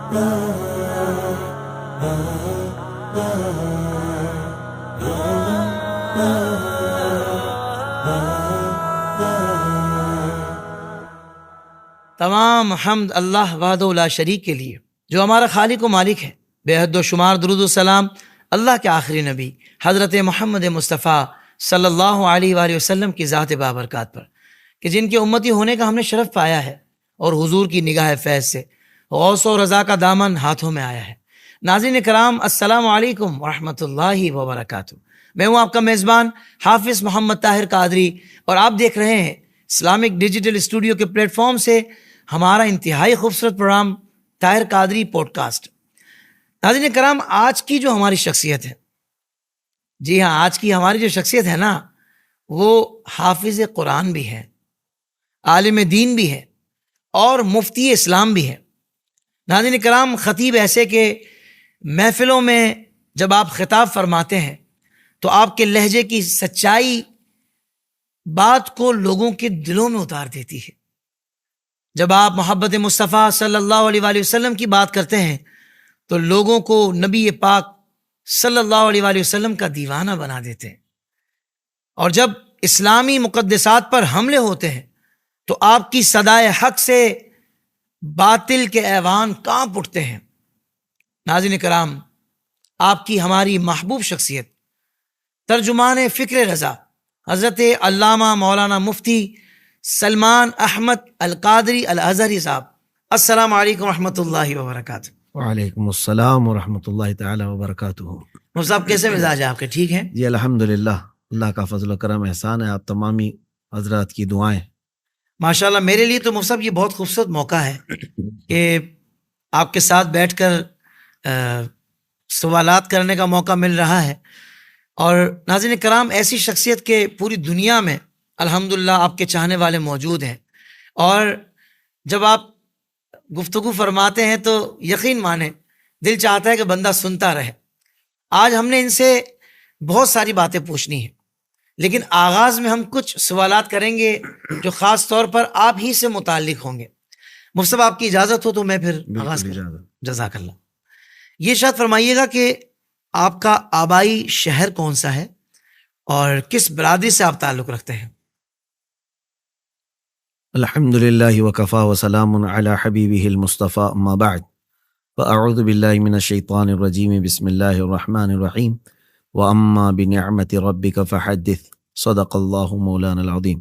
تمام حمد اللہ وحدہ لا شریک کے لیے جو ہمارا خالق و مالک ہے. بے حد و شمار درود و سلام اللہ کے آخری نبی حضرت محمد مصطفیٰ صلی اللہ علیہ وآلہ وسلم کی ذات بابرکات پر، کہ جن کے امتی ہونے کا ہم نے شرف پایا ہے اور حضور کی نگاہ فیض سے غوث و رضا کا دامن ہاتھوں میں آیا ہے. ناظرین کرام، السلام علیکم ورحمۃ اللہ وبرکاتہ. میں ہوں آپ کا میزبان حافظ محمد طاہر قادری، اور آپ دیکھ رہے ہیں اسلامک ڈیجیٹل اسٹوڈیو کے پلیٹ فارم سے ہمارا انتہائی خوبصورت programme Tahir Qadri podcast. ناظرین کرام، آج کی جو ہماری شخصیت ہے، جی ہاں، آج کی ہماری جو شخصیت ہے نا، وہ حافظ قرآن بھی ہے، عالم دین بھی ہے، اور مفتی اسلام بھی ہے. ناظرین کرام، خطیب ایسے کہ محفلوں میں جب آپ خطاب فرماتے ہیں تو آپ کے لہجے کی سچائی بات کو لوگوں کے دلوں میں اتار دیتی ہے. جب آپ محبت مصطفیٰ صلی اللہ علیہ وآلہ وسلم کی بات کرتے ہیں تو لوگوں کو نبی پاک صلی اللہ علیہ وآلہ وسلم کا دیوانہ بنا دیتے ہیں. اور جب اسلامی مقدسات پر حملے ہوتے ہیں تو آپ کی صدائے حق سے باطل کے ایوان کانپ اٹھتے ہیں. ناظرین کرام، آپ کی ہماری محبوب شخصیت ترجمان فکر رضا حضرت علامہ مولانا مفتی سلمان احمد القادری الازہری صاحب، السلام علیکم ورحمۃ اللہ وبرکاتہ. وعلیکم السلام ورحمۃ اللہ تعالی وبرکاتہ. مفتی صاحب، کیسے مزاج ہے آپ کے؟ ٹھیک ہیں جی الحمدللہ، اللہ کا فضل و کرم احسان ہے، آپ تمامی حضرات کی دعائیں. ماشاءاللہ. میرے لیے تو مفتی صاحب یہ بہت خوبصورت موقع ہے کہ آپ کے ساتھ بیٹھ کر سوالات کرنے کا موقع مل رہا ہے. اور ناظرین کرام، ایسی شخصیت کے پوری دنیا میں الحمدللہ آپ کے چاہنے والے موجود ہیں، اور جب آپ گفتگو فرماتے ہیں تو یقین مانیں دل چاہتا ہے کہ بندہ سنتا رہے. آج ہم نے ان سے بہت ساری باتیں پوچھنی ہیں، لیکن آغاز میں ہم کچھ سوالات کریں گے جو خاص طور پر آپ ہی سے متعلق ہوں گے. مفتی صاحب، آپ کی اجازت ہو تو میں پھر آغاز کروں. جزاک اللہ. یہ ارشاد فرمائیے گا کہ آپ کا آبائی شہر کون سا ہے اور کس برادری سے آپ تعلق رکھتے ہیں؟ الحمدللہ وکفا وسلام علی حبیبہ المصطفیٰ، اما بعد، فاعوذ باللہ من الشیطان الرجیم، بسم اللہ الرحمن الرحیم، واما بنعمت ربک فحدث، صدق اللہ مولانا العظیم.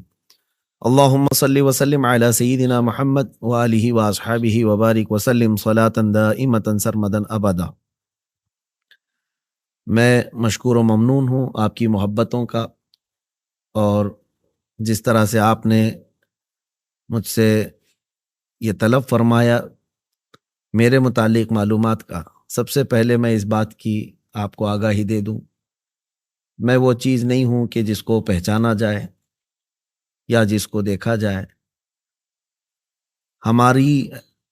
اللہم صلی وسلم علی سیدنا محمد وآلہ واصحابہ وبارک وسلم صلاة دائمة سرمدا ابدا. میں مشکور و ممنون ہوں آپ کی محبتوں کا، اور جس طرح سے آپ نے مجھ سے یہ طلب فرمایا میرے متعلق معلومات کا. سب سے پہلے میں اس بات کی آپ کو آگاہی دے دوں، میں وہ چیز نہیں ہوں کہ جس کو پہچانا جائے یا جس کو دیکھا جائے. ہماری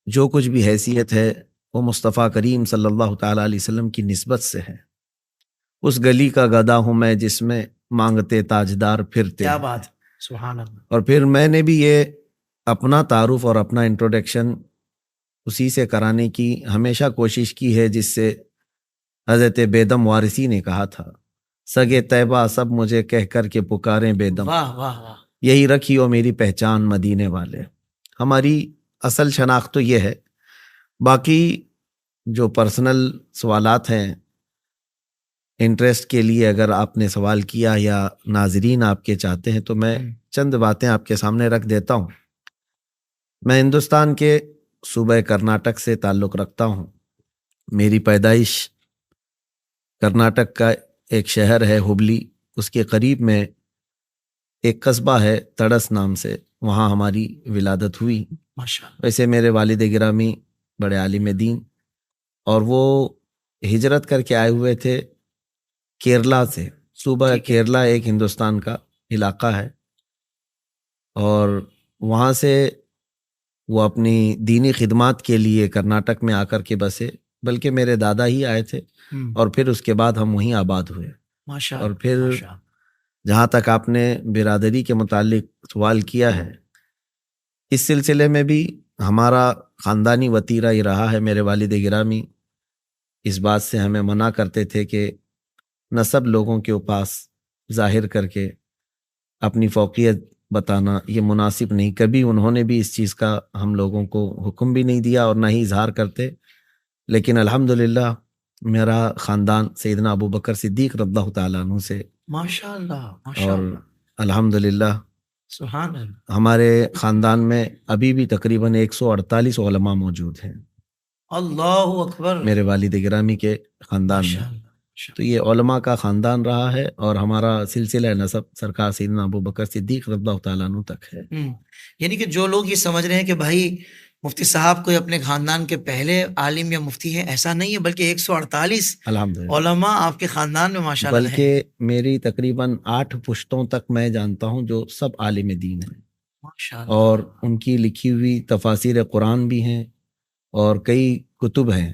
جو کچھ بھی حیثیت ہے وہ مصطفیٰ کریم صلی اللہ تعالیٰ علیہ وسلم کی نسبت سے ہے. اس گلی کا گدا ہوں میں جس میں مانگتے تاجدار پھرتے. کیا بات، سبحان اللہ. اور پھر میں نے بھی یہ اپنا تعارف اور اپنا انٹروڈکشن اسی سے کرانے کی ہمیشہ کوشش کی ہے جس سے حضرت بیدم وارثی نے کہا تھا، سگے طیبہ سب مجھے کہہ کر کے پکاریں بیدم، واہ واہ واہ. یہی رکھی ہو میری پہچان مدینے والے. ہماری اصل شناخت تو یہ ہے. باقی جو پرسنل سوالات ہیں انٹرسٹ کے لیے اگر آپ نے سوال کیا یا ناظرین آپ کے چاہتے ہیں تو میں چند باتیں آپ کے سامنے رکھ دیتا ہوں. میں ہندوستان کے صوبہ کرناٹک سے تعلق رکھتا ہوں. میری پیدائش کرناٹک کا ایک شہر ہے ہبلی، اس کے قریب میں ایک قصبہ ہے تڑس نام سے، وہاں ہماری ولادت ہوئی. ویسے میرے والد گرامی بڑے عالم دین، اور وہ ہجرت کر کے آئے ہوئے تھے کیرلا سے. صوبہ کیرلا ایک ہندوستان کا علاقہ ہے، اور وہاں سے وہ اپنی دینی خدمات کے لیے کرناٹک میں آ کر کے بسے. بلکہ میرے دادا ہی آئے تھے، اور پھر اس کے بعد ہم وہیں آباد ہوئے. اور پھر جہاں تک آپ نے برادری کے متعلق سوال کیا ہے، اس سلسلے میں بھی ہمارا خاندانی وتیرہ یہ رہا ہے. میرے والد گرامی اس بات سے ہمیں منع کرتے تھے کہ نسب لوگوں کے پاس ظاہر کر کے اپنی فوقیت بتانا یہ مناسب نہیں. کبھی انہوں نے بھی اس چیز کا ہم لوگوں کو حکم بھی نہیں دیا اور نہ ہی اظہار کرتے. لیکن الحمدللہ میرا خاندان سیدنا ابو بکر صدیق رضی اللہ تعالیٰ عنہ سے ماشاء اللہ ماشاء اور اللہ الحمدللہ سبحان اللہ ہمارے خاندان میں ابھی بھی تقریباً 148 علماء موجود ہیں اللہ اکبر میرے والد گرامی کے خاندان ماشاء میں. اللہ ماشاء تو یہ علماء کا خاندان رہا ہے اور ہمارا سلسلہ نسب سرکار سیدنا ابو بکر صدیق رضی اللہ تعالیٰ عنہ تک ہے. یعنی کہ جو لوگ یہ سمجھ رہے ہیں کہ بھائی مفتی صاحب کوئی اپنے خاندان کے پہلے عالم یا مفتی ہیں، ایسا نہیں ہے، بلکہ 148 الحمدللہ. علماء آپ کے خاندان میں ماشاءاللہ ہیں. بلکہ میری تقریباً 8 پشتوں تک میں جانتا ہوں جو سب عالم دین ہیں ماشاءاللہ. اور ان کی لکھی ہوئی تفاسیر قرآن بھی ہیں اور کئی کتب ہیں.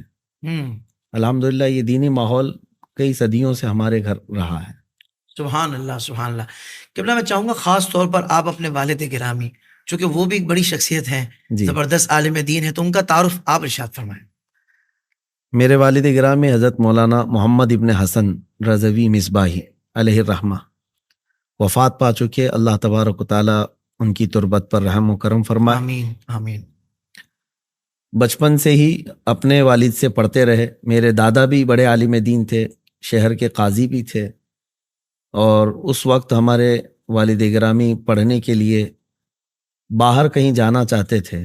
الحمدللہ یہ دینی ماحول کئی صدیوں سے ہمارے گھر رہا ہے. سبحان اللہ سبحان اللہ. قبلہ میں چاہوں گا خاص طور پر آپ اپنے والد گرامی، چونکہ وہ بھی ایک بڑی شخصیت ہیں، جی زبردست عالم دین ہے، تو ان کا تعارف آپ ارشاد فرمائیں. میرے والد گرامی حضرت مولانا محمد ابن حسن رضوی مصباحی علیہ الرحمہ وفات پا چکے. اللہ تبارک و تعالیٰ ان کی تربت پر رحم و کرم فرمائے. آمین آمین. بچپن سے ہی اپنے والد سے پڑھتے رہے. میرے دادا بھی بڑے عالم دین تھے، شہر کے قاضی بھی تھے، اور اس وقت ہمارے والد گرامی پڑھنے کے لیے باہر کہیں جانا چاہتے تھے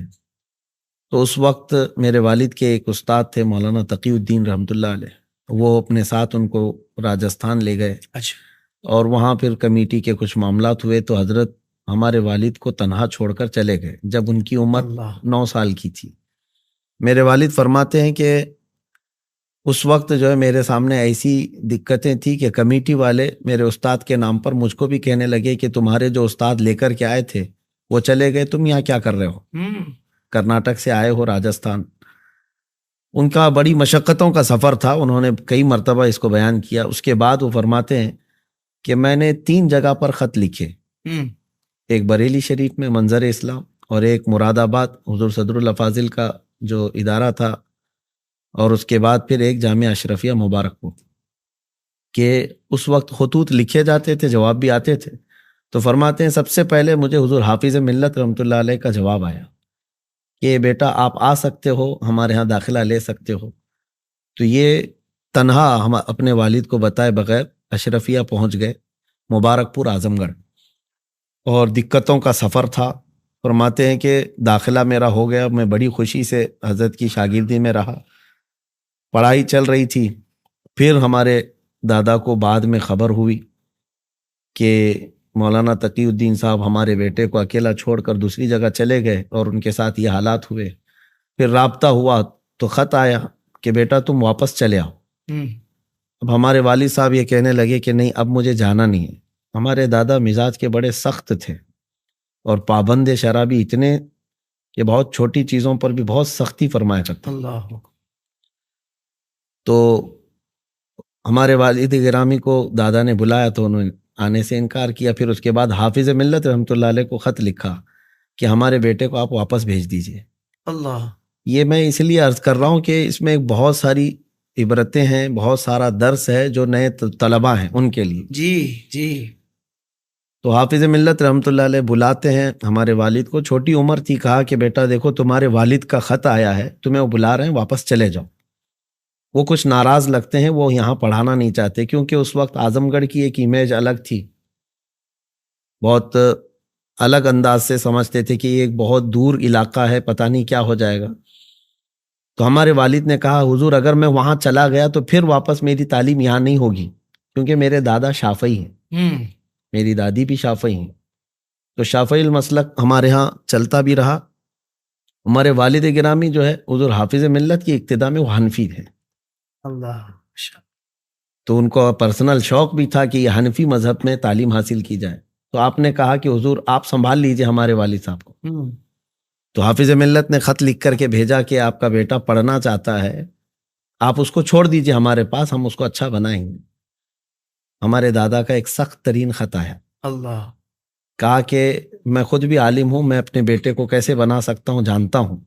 تو اس وقت میرے والد کے ایک استاد تھے مولانا تقی الدین رحمۃ اللہ علیہ، وہ اپنے ساتھ ان کو راجستھان لے گئے. اچھا. اور وہاں پھر کمیٹی کے کچھ معاملات ہوئے تو حضرت ہمارے والد کو تنہا چھوڑ کر چلے گئے جب ان کی عمر اللہ 9 سال کی تھی. میرے والد فرماتے ہیں کہ اس وقت جو ہے میرے سامنے ایسی دقتیں تھیں کہ کمیٹی والے میرے استاد کے نام پر مجھ کو بھی کہنے لگے کہ تمہارے جو استاد لے کر کے آئے تھے وہ چلے گئے، تم یہاں کیا کر رہے ہو؟ کرناٹک سے آئے ہو راجستھان. ان کا بڑی مشقتوں کا سفر تھا، انہوں نے کئی مرتبہ اس کو بیان کیا. اس کے بعد وہ فرماتے ہیں کہ میں نے 3 جگہ پر خط لکھے، ایک بریلی شریف میں منظر اسلام، اور ایک مراد آباد حضور صدر الافاضل کا جو ادارہ تھا، اور اس کے بعد پھر ایک جامعہ اشرفیہ مبارک پور. کہ اس وقت خطوط لکھے جاتے تھے، جواب بھی آتے تھے. تو فرماتے ہیں سب سے پہلے مجھے حضور حافظ ملت رحمۃ اللہ علیہ کا جواب آیا کہ بیٹا آپ آ سکتے ہو، ہمارے ہاں داخلہ لے سکتے ہو. تو یہ تنہا ہم اپنے والد کو بتائے بغیر اشرفیہ پہنچ گئے، مبارک پور اعظم گڑھ، اور دقتوں کا سفر تھا. فرماتے ہیں کہ داخلہ میرا ہو گیا، میں بڑی خوشی سے حضرت کی شاگردی میں رہا، پڑھائی چل رہی تھی. پھر ہمارے دادا کو بعد میں خبر ہوئی کہ مولانا تقی الدین صاحب ہمارے بیٹے کو اکیلا چھوڑ کر دوسری جگہ چلے گئے، اور ان کے ساتھ یہ حالات ہوئے. پھر رابطہ ہوا تو خط آیا کہ بیٹا تم واپس چلے آؤ. اب ہمارے والد صاحب یہ کہنے لگے کہ نہیں اب مجھے جانا نہیں ہے. ہمارے دادا مزاج کے بڑے سخت تھے اور پابند شرابی اتنے کہ بہت چھوٹی چیزوں پر بھی بہت سختی فرمایا کرتے. اللہ. تو ہمارے والد گرامی کو دادا نے بلایا تو انہوں نے آنے سے انکار کیا. پھر اس کے بعد حافظ ملت رحمۃ اللہ علیہ کو خط لکھا کہ ہمارے بیٹے کو آپ واپس بھیج دیجئے. اللہ. یہ میں اس لیے عرض کر رہا ہوں کہ اس میں بہت ساری عبرتیں ہیں، بہت سارا درس ہے جو نئے طلباء ہیں ان کے لیے. جی جی. تو حافظ ملت رحمۃ اللہ علیہ بلاتے ہیں ہمارے والد کو، چھوٹی عمر تھی. کہا کہ بیٹا دیکھو تمہارے والد کا خط آیا ہے، تمہیں وہ بلا رہے ہیں، واپس چلے جاؤ. وہ کچھ ناراض لگتے ہیں، وہ یہاں پڑھانا نہیں چاہتے کیونکہ اس وقت اعظم گڑھ کی ایک امیج الگ تھی، بہت الگ انداز سے سمجھتے تھے کہ یہ ایک بہت دور علاقہ ہے، پتہ نہیں کیا ہو جائے گا. تو ہمارے والد نے کہا حضور اگر میں وہاں چلا گیا تو پھر واپس میری تعلیم یہاں نہیں ہوگی، کیونکہ میرے دادا شافعی ہیں، میری دادی بھی شافعی ہیں. تو شافعی المسلک ہمارے ہاں چلتا بھی رہا. ہمارے والد گرامی جو ہے حضور حافظ ملت کی ابتدا میں وہ حنفی تھے. اللہ. تو ان کو پرسنل شوق بھی تھا کہ یہ حنفی مذہب میں تعلیم حاصل کی جائے. تو آپ نے کہا کہ حضور آپ سنبھال لیجئے ہمارے والد صاحب کو. تو حافظ ملت نے خط لکھ کر کے بھیجا کہ آپ کا بیٹا پڑھنا چاہتا ہے، آپ اس کو چھوڑ دیجئے ہمارے پاس، ہم اس کو اچھا بنائیں گے. ہمارے دادا کا ایک سخت ترین خط آیا. اللہ. کہا کہ میں خود بھی عالم ہوں، میں اپنے بیٹے کو کیسے بنا سکتا ہوں جانتا ہوں،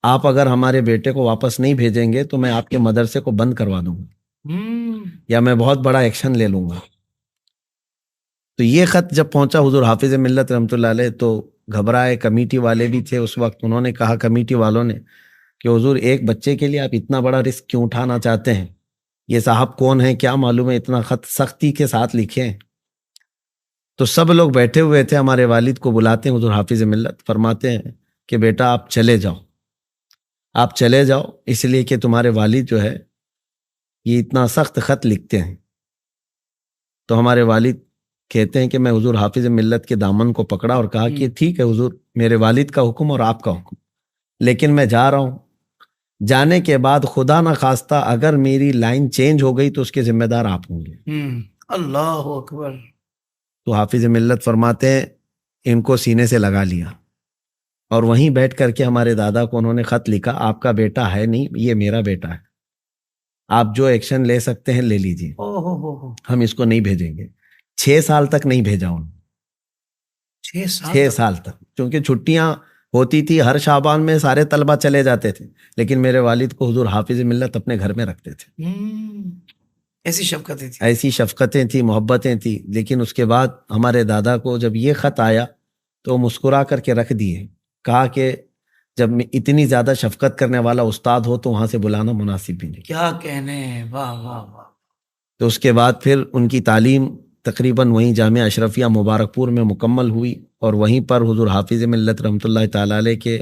آپ اگر ہمارے بیٹے کو واپس نہیں بھیجیں گے تو میں آپ کے مدرسے کو بند کروا دوں گا یا میں بہت بڑا ایکشن لے لوں گا. تو یہ خط جب پہنچا حضور حافظ ملت رحمۃ اللہ علیہ تو گھبرائے. کمیٹی والے بھی تھے اس وقت. انہوں نے کہا کمیٹی والوں نے کہ حضور ایک بچے کے لیے آپ اتنا بڑا رسک کیوں اٹھانا چاہتے ہیں؟ یہ صاحب کون ہیں؟ کیا معلوم ہے اتنا خط سختی کے ساتھ لکھے ہیں. تو سب لوگ بیٹھے ہوئے تھے. ہمارے والد کو بلاتے ہیں حضور حافظ ملت, فرماتے ہیں کہ بیٹا آپ چلے جاؤ, آپ چلے جاؤ, اس لیے کہ تمہارے والد جو ہے یہ اتنا سخت خط لکھتے ہیں. تو ہمارے والد کہتے ہیں کہ میں حضور حافظ ملت کے دامن کو پکڑا اور کہا کہ ٹھیک ہے حضور, میرے والد کا حکم اور آپ کا حکم, لیکن میں جا رہا ہوں. جانے کے بعد خدا نہ خواستہ اگر میری لائن چینج ہو گئی تو اس کے ذمہ دار آپ ہوں گے. اللہ اکبر. تو حافظ ملت فرماتے ہیں ان کو سینے سے لگا لیا اور وہیں بیٹھ کر کے ہمارے دادا کو انہوں نے خط لکھا, آپ کا بیٹا ہے نہیں, یہ میرا بیٹا ہے, آپ جو ایکشن لے سکتے ہیں لے لیجیے, ہم اس کو نہیں بھیجیں گے. 6 سال تک نہیں بھیجا ان. 6 سال تک, کیونکہ چھٹیاں ہوتی تھی ہر شعبان میں سارے طلبہ چلے جاتے تھے, لیکن میرے والد کو حضور حافظ ملت اپنے گھر میں رکھتے تھے. ایسی شفقتیں تھیں, ایسی شفقتیں تھیں, محبتیں تھیں. لیکن اس کے بعد ہمارے دادا کو جب یہ خط آیا تو مسکرا کر کے رکھ دیے. کہا کہ جب اتنی زیادہ شفقت کرنے والا استاد ہو تو وہاں سے بلانا مناسب بھی نہیں. کیا کہنے, واہ واہ واہ. تو اس کے بعد پھر ان کی تعلیم تقریباً وہیں جامعہ اشرفیہ مبارک پور میں مکمل ہوئی اور وہیں پر حضور حافظ ملت رحمۃ اللہ تعالی علیہ کے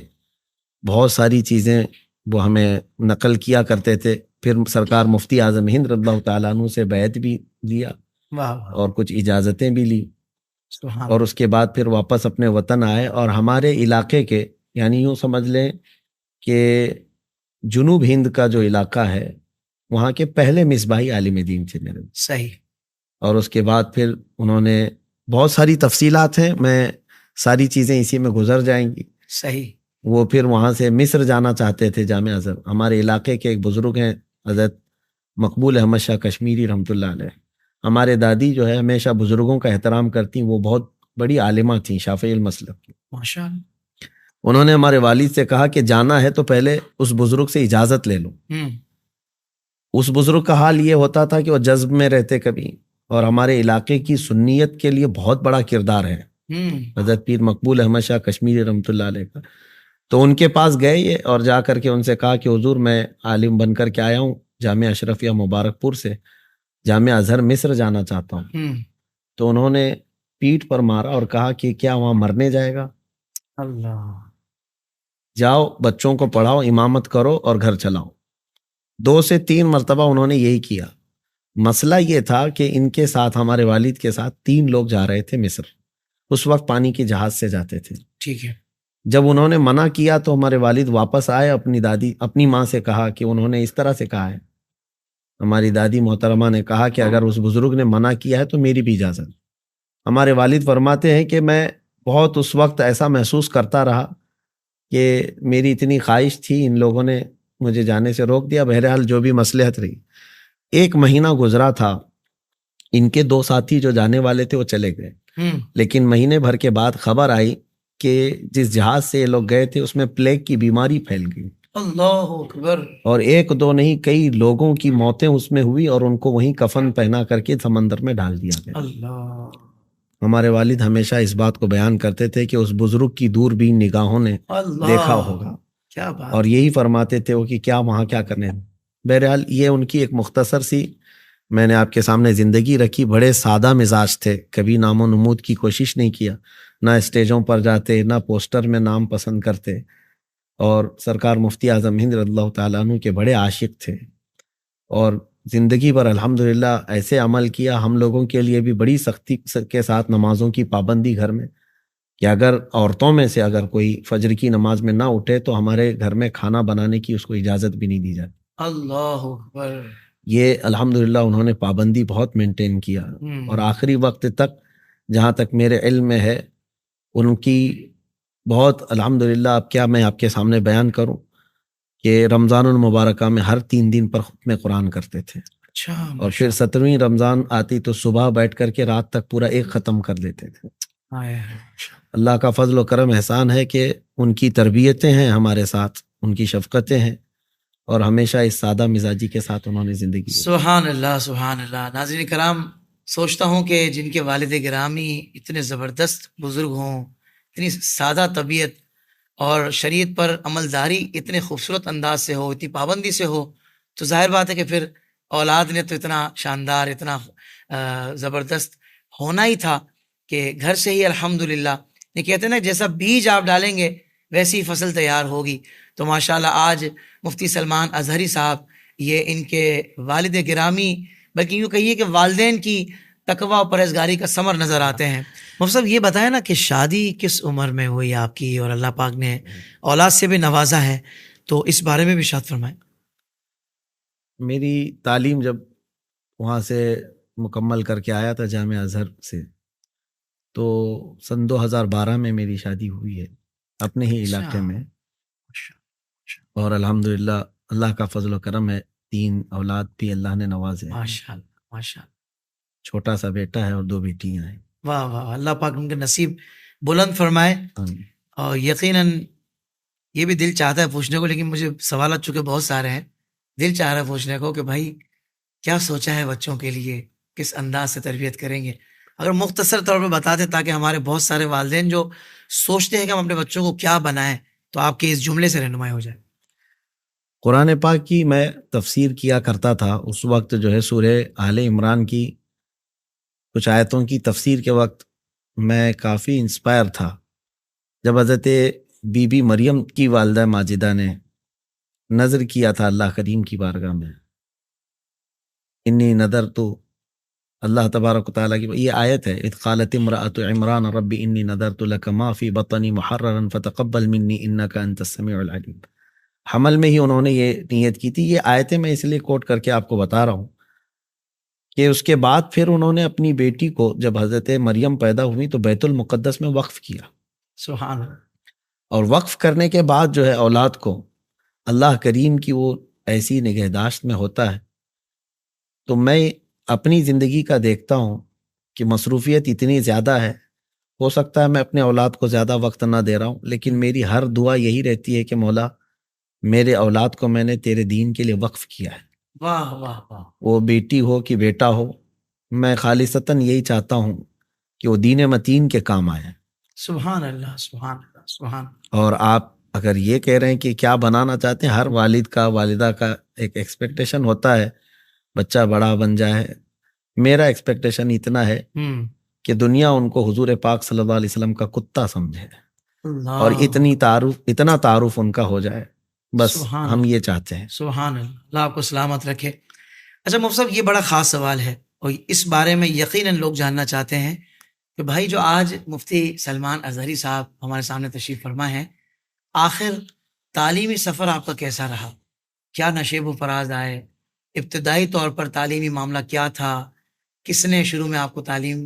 بہت ساری چیزیں وہ ہمیں نقل کیا کرتے تھے. پھر سرکار مفتی اعظم ہند رضی اللہ تعالیٰ عنہ سے بیعت بھی لیا اور کچھ اجازتیں بھی لی, اور اس کے بعد پھر واپس اپنے وطن آئے. اور ہمارے علاقے کے, یعنی یوں سمجھ لیں کہ جنوب ہند کا جو علاقہ ہے وہاں کے پہلے مصباحی عالم دین تھے میرے. صحیح. اور اس کے بعد پھر انہوں نے بہت ساری تفصیلات ہیں, میں ساری چیزیں اسی میں گزر جائیں گی. صحیح. وہ پھر وہاں سے مصر جانا چاہتے تھے جامعہ ازہر. ہمارے علاقے کے ایک بزرگ ہیں حضرت مقبول احمد شاہ کشمیری رحمۃ اللہ علیہ. ہمارے دادی جو ہے ہمیشہ بزرگوں کا احترام کرتی, وہ بہت بڑی عالمہ تھیں, شافعی المسلک کی. ماشاءاللہ. انہوں نے ہمارے والد سے کہا کہ جانا ہے تو پہلے اس بزرگ سے اجازت لے لو. اس بزرگ کا حال یہ ہوتا تھا کہ وہ جذب میں رہتے کبھی, اور ہمارے علاقے کی سنیت کے لیے بہت بڑا کردار ہے حضرت پیر مقبول احمد شاہ کشمیری رحمۃ اللہ علیہ کا. تو ان کے پاس گئے یہ, اور جا کر کے ان سے کہا کہ حضور میں عالم بن کر کے آیا ہوں جامعہ اشرفیہ مبارک پور سے, جامعہ ازہر مصر جانا چاہتا ہوں. تو انہوں نے پیٹھ پر مارا اور کہا کہ کیا وہاں مرنے جائے گا؟ اللہ. جاؤ بچوں کو پڑھاؤ, امامت کرو اور گھر چلاؤ. 2 سے 3 مرتبہ انہوں نے یہی کیا. مسئلہ یہ تھا کہ ان کے ساتھ, ہمارے والد کے ساتھ 3 لوگ جا رہے تھے مصر. اس وقت پانی کی جہاز سے جاتے تھے. ٹھیک ہے. جب انہوں نے منع کیا تو ہمارے والد واپس آئے. اپنی ماں سے کہا کہ انہوں نے اس طرح سے کہا ہے. ہماری دادی محترمہ نے کہا کہ اگر اس بزرگ نے منع کیا ہے تو میری بھی اجازت. ہمارے والد فرماتے ہیں کہ میں بہت اس وقت ایسا محسوس کرتا رہا کہ میری اتنی خواہش تھی, ان لوگوں نے مجھے جانے سے روک دیا. بہرحال جو بھی مصلحت رہی. 1 مہینہ گزرا تھا, ان کے 2 ساتھی جو جانے والے تھے وہ چلے گئے. لیکن مہینے بھر کے بعد خبر آئی کہ جس جہاز سے یہ لوگ گئے تھے اس میں پلیگ کی بیماری پھیل گئی. اللہ اکبر. اور 1-2 نہیں, کئی لوگوں کی موتیں اس میں ہوئی اور ان کو وہیں کفن پہنا کر کے سمندر میں ڈال دیا گیا. اللہ. ہمارے والد ہمیشہ اس بات کو بیان کرتے تھے کہ اس بزرگ کی دوربین نگاہوں نے دیکھا ہوگا. کیا بات. اور یہی فرماتے تھے وہ کہ کیا وہاں کیا کرنے. بہرحال یہ ان کی ایک مختصر سی میں نے آپ کے سامنے زندگی رکھی. بڑے سادہ مزاج تھے, کبھی نام و نمود کی کوشش نہیں کیا, نہ اسٹیجوں پر جاتے, نہ پوسٹر میں نام پسند کرتے. اور سرکار مفتی اعظم ہند رضی اللہ تعالیٰ عنہ کے بڑے عاشق تھے, اور زندگی پر الحمدللہ ایسے عمل کیا. ہم لوگوں کے لیے بھی بڑی سختی کے ساتھ نمازوں کی پابندی گھر میں, کہ اگر عورتوں میں سے اگر کوئی فجر کی نماز میں نہ اٹھے تو ہمارے گھر میں کھانا بنانے کی اس کو اجازت بھی نہیں دی جاتی. اللہ اکبر. یہ الحمدللہ انہوں نے پابندی بہت مینٹین کیا. اور آخری وقت تک جہاں تک میرے علم میں ہے ان کی بہت الحمدللہ, اب کیا میں آپ کے سامنے بیان کروں کہ رمضان المبارکہ میں ہر 3 دن پر ختم قرآن کرتے تھے. اچھا. اور پھر 17ویں رمضان آتی تو صبح بیٹھ کر کے رات تک پورا 1 ختم کر لیتے تھے. اللہ کا فضل و کرم احسان ہے کہ ان کی تربیتیں ہیں ہمارے ساتھ, ان کی شفقتیں ہیں اور ہمیشہ اس سادہ مزاجی کے ساتھ انہوں نے زندگی گزاری۔ سبحان اللہ سبحان اللہ۔ ناظرین کرام، سوچتا ہوں کہ جن کے والد گرامی اتنے زبردست بزرگ ہوں، اتنی سادہ طبیعت اور شریعت پر عملداری اتنے خوبصورت انداز سے ہو، اتنی پابندی سے ہو، تو ظاہر بات ہے کہ پھر اولاد نے تو اتنا شاندار، اتنا زبردست ہونا ہی تھا کہ گھر سے ہی الحمدللہ، یہ کہتے ہیں نا جیسا بیج آپ ڈالیں گے ویسی فصل تیار ہوگی۔ تو ماشاءاللہ آج مفتی سلمان اظہری صاحب یہ ان کے والد گرامی، بلکہ یوں کہیے کہ والدین کی تقوی و پرہیزگاری کا ثمر نظر آتے ہیں۔ مفتی صاحب یہ بتائیں نا کہ شادی کس عمر میں ہوئی آپ کی، اور اللہ پاک نے اولاد سے بھی نوازا ہے، تو اس بارے میں بھی ارشاد فرمائیں۔ میری تعلیم جب وہاں سے مکمل کر کے آیا تھا جامعہ ازہر سے، تو سن 2012 میں میری شادی ہوئی ہے اپنے ہی علاقے میں، اور الحمدللہ اللہ کا فضل و کرم ہے، 3 اولاد بھی اللہ نے نوازے ہیں۔ ماشاءاللہ ماشاءاللہ، چھوٹا سا بیٹا ہے اور 2 بیٹیاں ہیں۔ واہ واہ، اللہ پاک ان کے نصیب بلند فرمائے۔ اور یقیناً یہ بھی دل چاہتا ہے پوچھنے کو، لیکن مجھے سوالات چونکہ بہت سارے ہیں، دل چاہ رہا ہے پوچھنے کو کہ بھائی کیا سوچا ہے بچوں کے لیے، کس انداز سے تربیت کریں گے؟ اگر مختصر طور پہ بتا دیں تاکہ ہمارے بہت سارے والدین جو سوچتے ہیں کہ ہم اپنے بچوں کو کیا بنائیں، تو آپ کے اس جملے سے رہنمائی ہو جائے۔ قرآن پاک کی میں تفسیر کیا کرتا تھا اس وقت، جو ہے سورہ آل عمران کی کچھ آیتوں کی تفسیر کے وقت میں کافی انسپائر تھا، جب حضرت بی بی مریم کی والدہ ماجدہ نے نظر کیا تھا اللہ کریم کی بارگاہ میں، انی نظر تو اللہ تبارک و تعالیٰ کی یہ آیت ہے، اذ قالت امرأۃ عمران رب انی نذرت لک ما فی بطنی محررا فتقبل منی انک انت السمیع العلیم۔ حمل میں ہی انہوں نے یہ نیت کی تھی۔ یہ آیتیں میں اس لیے کوٹ کر کے آپ کو بتا رہا ہوں کہ اس کے بعد پھر انہوں نے اپنی بیٹی کو جب حضرت مریم پیدا ہوئی تو بیت المقدس میں وقف کیا، سبحان اللہ۔ اور وقف کرنے کے بعد جو ہے اولاد کو اللہ کریم کی وہ ایسی نگہداشت میں ہوتا ہے۔ تو میں اپنی زندگی کا دیکھتا ہوں کہ مصروفیت اتنی زیادہ ہے، ہو سکتا ہے میں اپنے اولاد کو زیادہ وقت نہ دے رہا ہوں، لیکن میری ہر دعا یہی رہتی ہے کہ مولا میرے اولاد کو میں نے تیرے دین کے لیے وقف کیا ہے، واہ واہ واہ، وہ بیٹی ہو کہ بیٹا ہو، میں خالصتاً یہی چاہتا ہوں کہ وہ دین متین کے کام آئے۔ سبحان اللہ سبحان اللہ سبحان اللہ۔ اور آپ اگر یہ کہہ رہے ہیں کہ کیا بنانا چاہتے ہیں، ہر والد کا والدہ کا ایک ایکسپیکٹیشن ہوتا ہے بچہ بڑا بن جائے۔ میرا ایکسپیکٹیشن اتنا ہے کہ دنیا ان کو حضور پاک صلی اللہ علیہ وسلم کا کتا سمجھے، اور اتنا تعارف ان کا ہو جائے، بس ہم یہ چاہتے ہیں۔ سبحان اللہ، اللہ آپ کو سلامت رکھے۔ اچھا مفتی صاحب، یہ بڑا خاص سوال ہے اور اس بارے میں یقیناً لوگ جاننا چاہتے ہیں کہ بھائی جو آج مفتی سلمان اظہری صاحب ہمارے سامنے تشریف فرما ہیں، آخر تعلیمی سفر آپ کا کیسا رہا؟ کیا نشیب و فراز آئے؟ ابتدائی طور پر تعلیمی معاملہ کیا تھا؟ کس نے شروع میں آپ کو تعلیم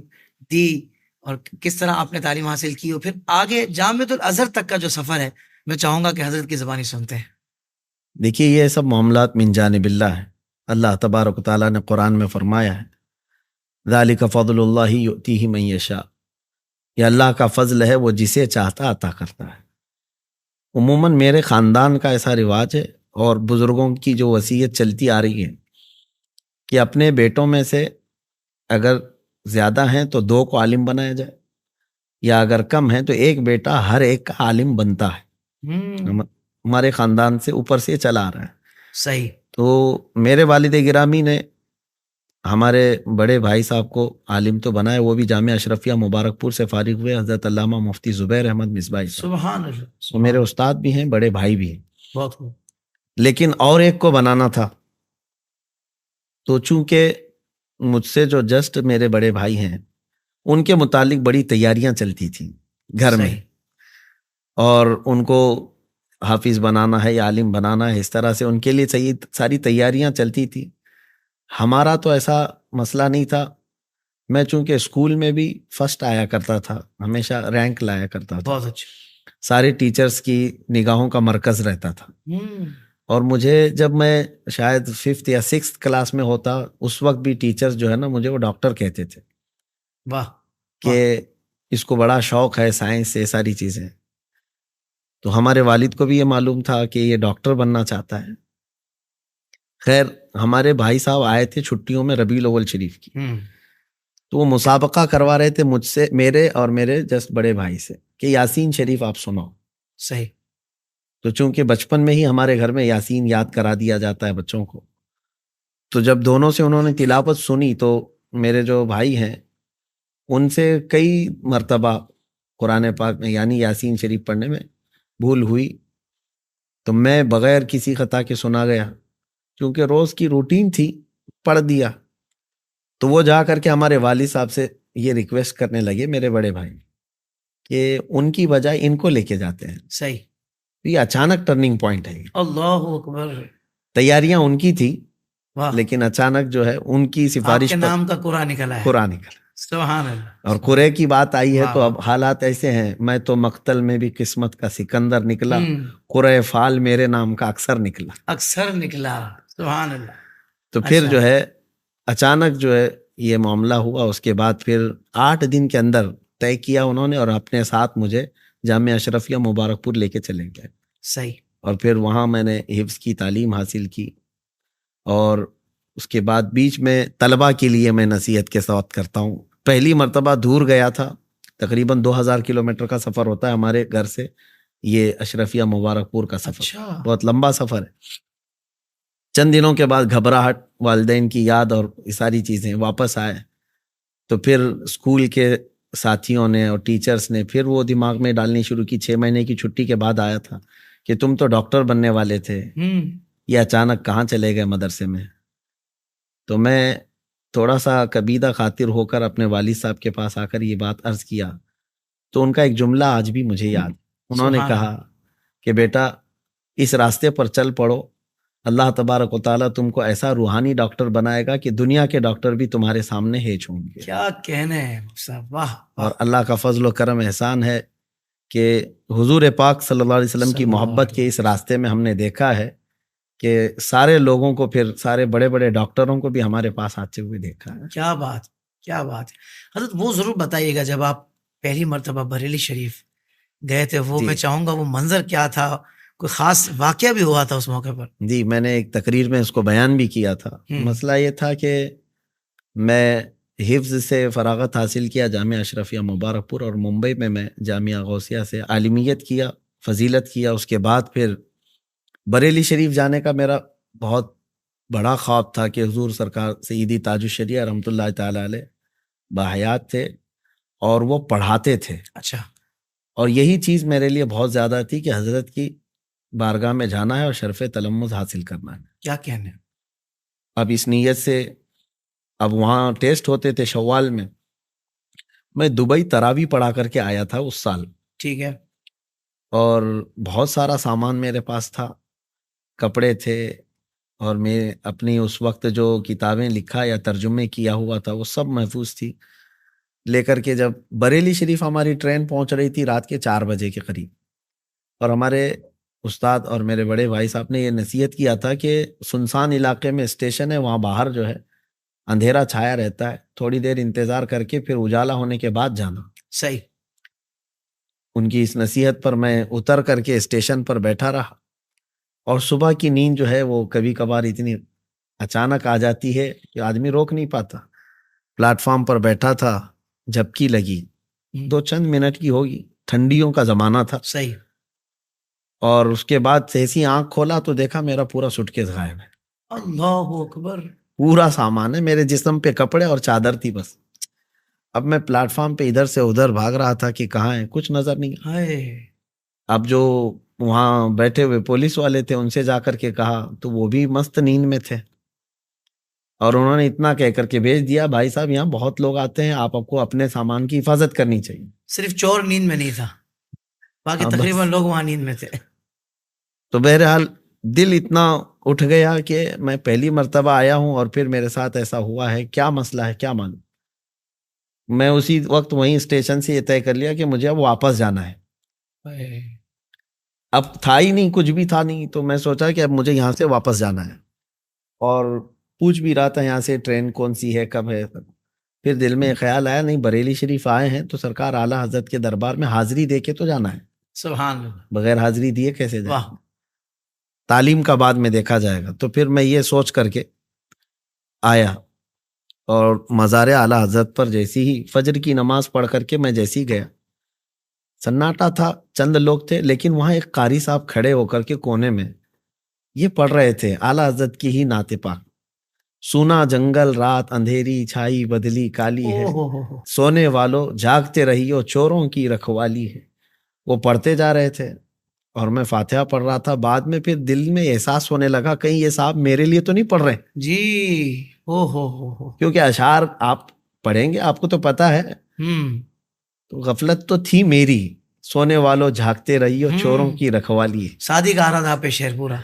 دی اور کس طرح آپ نے تعلیم حاصل کی؟ اور پھر آگے جامعۃ الازہر تک کا جو سفر ہے، میں چاہوں گا کہ حضرت کی زبانی سنتے ہیں۔ دیکھیے یہ سب معاملات من جانب اللہ ہے۔ اللہ تبارک و تعالیٰ نے قرآن میں فرمایا ہے ذالک فضل اللہ یؤتیہ من یشاء، یہ اللہ کا فضل ہے، وہ جسے چاہتا عطا کرتا ہے۔ عموماً میرے خاندان کا ایسا رواج ہے اور بزرگوں کی جو وصیت چلتی آ رہی ہے کہ اپنے بیٹوں میں سے اگر زیادہ ہیں تو 2 کو عالم بنایا جائے، یا اگر کم ہیں تو ایک بیٹا ہر ایک کا عالم بنتا ہے۔ ہمارے خاندان سے اوپر سے چلا آ رہا ہے۔ صحیح۔ تو میرے والد گرامی نے ہمارے بڑے بھائی صاحب کو عالم تو بنائے، وہ بھی جامعہ اشرفیہ مبارک پور سے فارغ ہوئے، حضرت علامہ مفتی زبیر احمد مصباحی صاحب۔ سبحان اللہ، وہ میرے استاد بھی ہیں، بڑے بھائی بھی ہیں۔ بہت خوب۔ لیکن اور ایک کو بنانا تھا، تو چونکہ مجھ سے جو جسٹ میرے بڑے بھائی ہیں ان کے متعلق بڑی تیاریاں چلتی تھیں گھر میں، اور ان کو حافظ بنانا ہے یا عالم بنانا ہے، اس طرح سے ان کے لیے ساری تیاریاں چلتی تھی۔ ہمارا تو ایسا مسئلہ نہیں تھا، میں چونکہ اسکول میں بھی فرسٹ آیا کرتا تھا، ہمیشہ رینک لایا کرتا تھا، بہت اچھا، سارے ٹیچرز کی نگاہوں کا مرکز رہتا تھا۔ اور مجھے جب میں شاید 5th یا 6th کلاس میں ہوتا، اس وقت بھی ٹیچرز جو ہے نا مجھے وہ ڈاکٹر کہتے تھے، واہ، کہ اس کو بڑا شوق ہے سائنس سے، ساری چیزیں۔ تو ہمارے والد کو بھی یہ معلوم تھا کہ یہ ڈاکٹر بننا چاہتا ہے. خیر ہمارے بھائی صاحب آئے تھے چھٹیوں میں ربیع الاول شریف کی، تو وہ مسابقہ کروا رہے تھے مجھ سے، میرے اور میرے جسٹ بڑے بھائی سے، کہ یاسین شریف آپ سناؤ. صحیح. تو چونکہ بچپن میں ہی ہمارے گھر میں یاسین یاد کرا دیا جاتا ہے بچوں کو، تو جب دونوں سے انہوں نے تلاوت سنی تو میرے جو بھائی ہیں ان سے کئی مرتبہ قرآن پاک میں یعنی یاسین شریف پڑھنے میں بھول ہوئی، تو میں بغیر کسی خطا کے سنا گیا، کیونکہ روز کی روٹین تھی، پڑھ دیا. تو وہ جا کر کے ہمارے والد صاحب سے یہ ریکویسٹ کرنے لگے میرے بڑے بھائی کہ ان کی بجائے ان کو لے کے جاتے ہیں. صحیح. یہ اچانک ٹرننگ پوائنٹ ہے. اللہ اکبر. تیاریاں ان کی تھی واہ. لیکن اچانک جو ہے ان کی سفارش کے نام کا قرآن نکلا ہے. قرآن نکلا. سبحان اللہ. اور قرے کی بات آئی ہے تو اب حالات ایسے ہیں، میں تو مقتل میں بھی قسمت کا سکندر نکلا، قرے فال میرے نام کا اکثر نکلا. اکثر نکلا. سبحان اللہ. تو پھر جو ہے اچانک جو ہے یہ معاملہ ہوا. اس کے بعد پھر 8 دن کے اندر طے کیا انہوں نے اور اپنے ساتھ مجھے جامعہ اشرفیہ مبارک پور لے کے چلے گئے. صحیح. اور پھر وہاں میں نے حفظ کی تعلیم حاصل کی، اور اس کے بعد بیچ میں طلبہ کے لیے میں نصیحت کے ساتھ کرتا ہوں. پہلی مرتبہ دور گیا تھا، تقریباً 2000 کلومیٹر کا سفر ہوتا ہے ہمارے گھر سے یہ اشرفیہ مبارک پور کا سفر. بہت لمبا سفر ہے. چند دنوں کے بعد گھبراہٹ، والدین کی یاد اور یہ ساری چیزیں، واپس آئے تو پھر اسکول کے ساتھیوں نے اور ٹیچرز نے پھر وہ دماغ میں ڈالنی شروع کی. 6 مہینے کی چھٹی کے بعد آیا تھا کہ تم تو ڈاکٹر بننے والے تھے، یہ اچانک کہاں چلے گئے مدرسے میں. تو میں تھوڑا سا کبیدہ خاطر ہو کر اپنے والد صاحب کے پاس آ کر یہ بات عرض کیا، تو ان کا ایک جملہ آج بھی مجھے یاد. انہوں نے کہا کہ بیٹا اس راستے پر چل پڑو، اللہ تبارک و تعالیٰ تم کو ایسا روحانی ڈاکٹر بنائے گا کہ دنیا کے ڈاکٹر بھی تمہارے سامنے ہیچ ہوں گے. کیا کہنے ہیں صاحب. واہ. اور اللہ کا فضل و کرم احسان ہے کہ حضور پاک صلی اللہ علیہ وسلم کی محبت کے اس راستے میں ہم نے دیکھا ہے کہ سارے لوگوں کو، پھر سارے بڑے بڑے ڈاکٹروں کو بھی ہمارے پاس آتے ہوئے دیکھا ہے. کیا بات، کیا بات ہے. حضرت وہ ضرور بتائیے گا جب آپ پہلی مرتبہ بریلی شریف گئے تھے، وہ میں چاہوں گا وہ منظر کیا تھا، کوئی خاص واقعہ بھی ہوا تھا اس موقع پر؟ جی میں نے ایک تقریر میں اس کو بیان بھی کیا تھا. مسئلہ یہ تھا کہ میں حفظ سے فراغت حاصل کیا جامعہ اشرفیہ مبارک پور، اور ممبئی میں جامعہ غوثیہ سے عالمیت کیا، فضیلت کیا. اس کے بعد پھر بریلی شریف جانے کا میرا بہت بڑا خواب تھا کہ حضور سرکار سیدی تاج الشریعہ رحمۃ اللہ تعالی علیہ باحیات تھے اور وہ پڑھاتے تھے. اچھا. اور یہی چیز میرے لیے بہت زیادہ تھی کہ حضرت کی بارگاہ میں جانا ہے اور شرف تلمذ حاصل کرنا ہے. کیا کہنے. اب اس نیت سے اب وہاں ٹیسٹ ہوتے تھے شوال میں دبئی تراویح پڑھا کر کے آیا تھا اس سال. ٹھیک ہے. اور بہت سارا سامان میرے پاس تھا، کپڑے تھے، اور میں اپنی اس وقت جو کتابیں لکھا یا ترجمے کیا ہوا تھا وہ سب محفوظ تھی. لے کر کے جب بریلی شریف ہماری ٹرین پہنچ رہی تھی رات کے 4 بجے کے قریب، اور ہمارے استاد اور میرے بڑے بھائی صاحب نے یہ نصیحت کیا تھا کہ سنسان علاقے میں اسٹیشن ہے، وہاں باہر جو ہے اندھیرا چھایا رہتا ہے، تھوڑی دیر انتظار کر کے پھر اجالا ہونے کے بعد جانا. صحیح. ان کی اس نصیحت پر میں اتر کر کے اسٹیشن پر بیٹھا رہا، اور صبح کی نیند جو ہے وہ کبھی کبھار اتنی اچانک آ جاتی ہے کہ آدمی روک نہیں پاتا. پلیٹ فارم پر بیٹھا تھا، جھپکی لگی، 2 چند منٹ کی ہوگی، ٹھنڈیوں کا زمانہ تھا. صحیح. اور اس کے بعد جیسی آنکھ کھولا تو دیکھا میرا پورا سوٹ کیس غائب ہے. اللہ اکبر. پورا سامان ہے، میرے جسم پہ کپڑے اور چادر تھی بس. اب میں پلیٹ فارم پہ ادھر سے ادھر بھاگ رہا تھا کہ کہاں ہے، کچھ نظر نہیں. اب جو وہاں بیٹھے ہوئے پولیس والے تھے ان سے جا کر کے کہا تو وہ بھی مست نیند میں تھے، اور انہوں نے اتنا کہہ کر کے بھیج دیا، بھائی صاحب یہاں بہت لوگ آتے ہیں، آپ کو اپنے سامان کی حفاظت کرنی چاہیے. صرف چور نیند میں نہیں تھا، باقی تقریباً لوگ وہاں نیند میں تھے. تو بہرحال دل اتنا اٹھ گیا کہ میں پہلی مرتبہ آیا ہوں اور پھر میرے ساتھ ایسا ہوا ہے، کیا مسئلہ ہے کیا معلوم. میں اسی وقت وہیں اسٹیشن سے یہ طے کر لیا کہ مجھے اب واپس جانا ہے. اب تھا ہی نہیں، کچھ بھی تھا نہیں، تو میں سوچا کہ اب مجھے یہاں سے واپس جانا ہے، اور پوچھ بھی رہا تھا یہاں سے ٹرین کون سی ہے، کب ہے. پھر دل میں خیال آیا نہیں، بریلی شریف آئے ہیں تو سرکار اعلیٰ حضرت کے دربار میں حاضری دے کے تو جانا ہے. سبحان اللہ، بغیر حاضری دیے کیسے جائیں؟ واہ، تعلیم کا بعد میں دیکھا جائے گا. تو پھر میں یہ سوچ کر کے آیا اور مزار اعلیٰ حضرت پر جیسی ہی فجر کی نماز پڑھ کر کے میں جیسی ہی گیا، سناٹا تھا، چند لوگ تھے، لیکن وہاں ایک قاری صاحب کھڑے ہو کر کے کونے میں یہ پڑھ رہے تھے اعلیٰ حضرت کی ہی نعت پاک. سونا جنگل رات اندھیری چھائی بدلی کالی ہے، سونے والوں جاگتے رہیو چوروں کی رکھوالی ہے. وہ پڑھتے جا رہے تھے اور میں فاتحہ پڑھ رہا تھا. بعد میں پھر دل میں احساس ہونے لگا کہیں یہ صاحب میرے لیے تو نہیں پڑھ رہے، جی، ہو کیونکہ اشعار آپ پڑھیں گے آپ کو تو پتا ہے. تو غفلت تو تھی میری، سونے والوں جھاگتے رہیو چوروں کی رکھوالی ہے. شادی کا رہا تھا آپ پہ شعر پورا.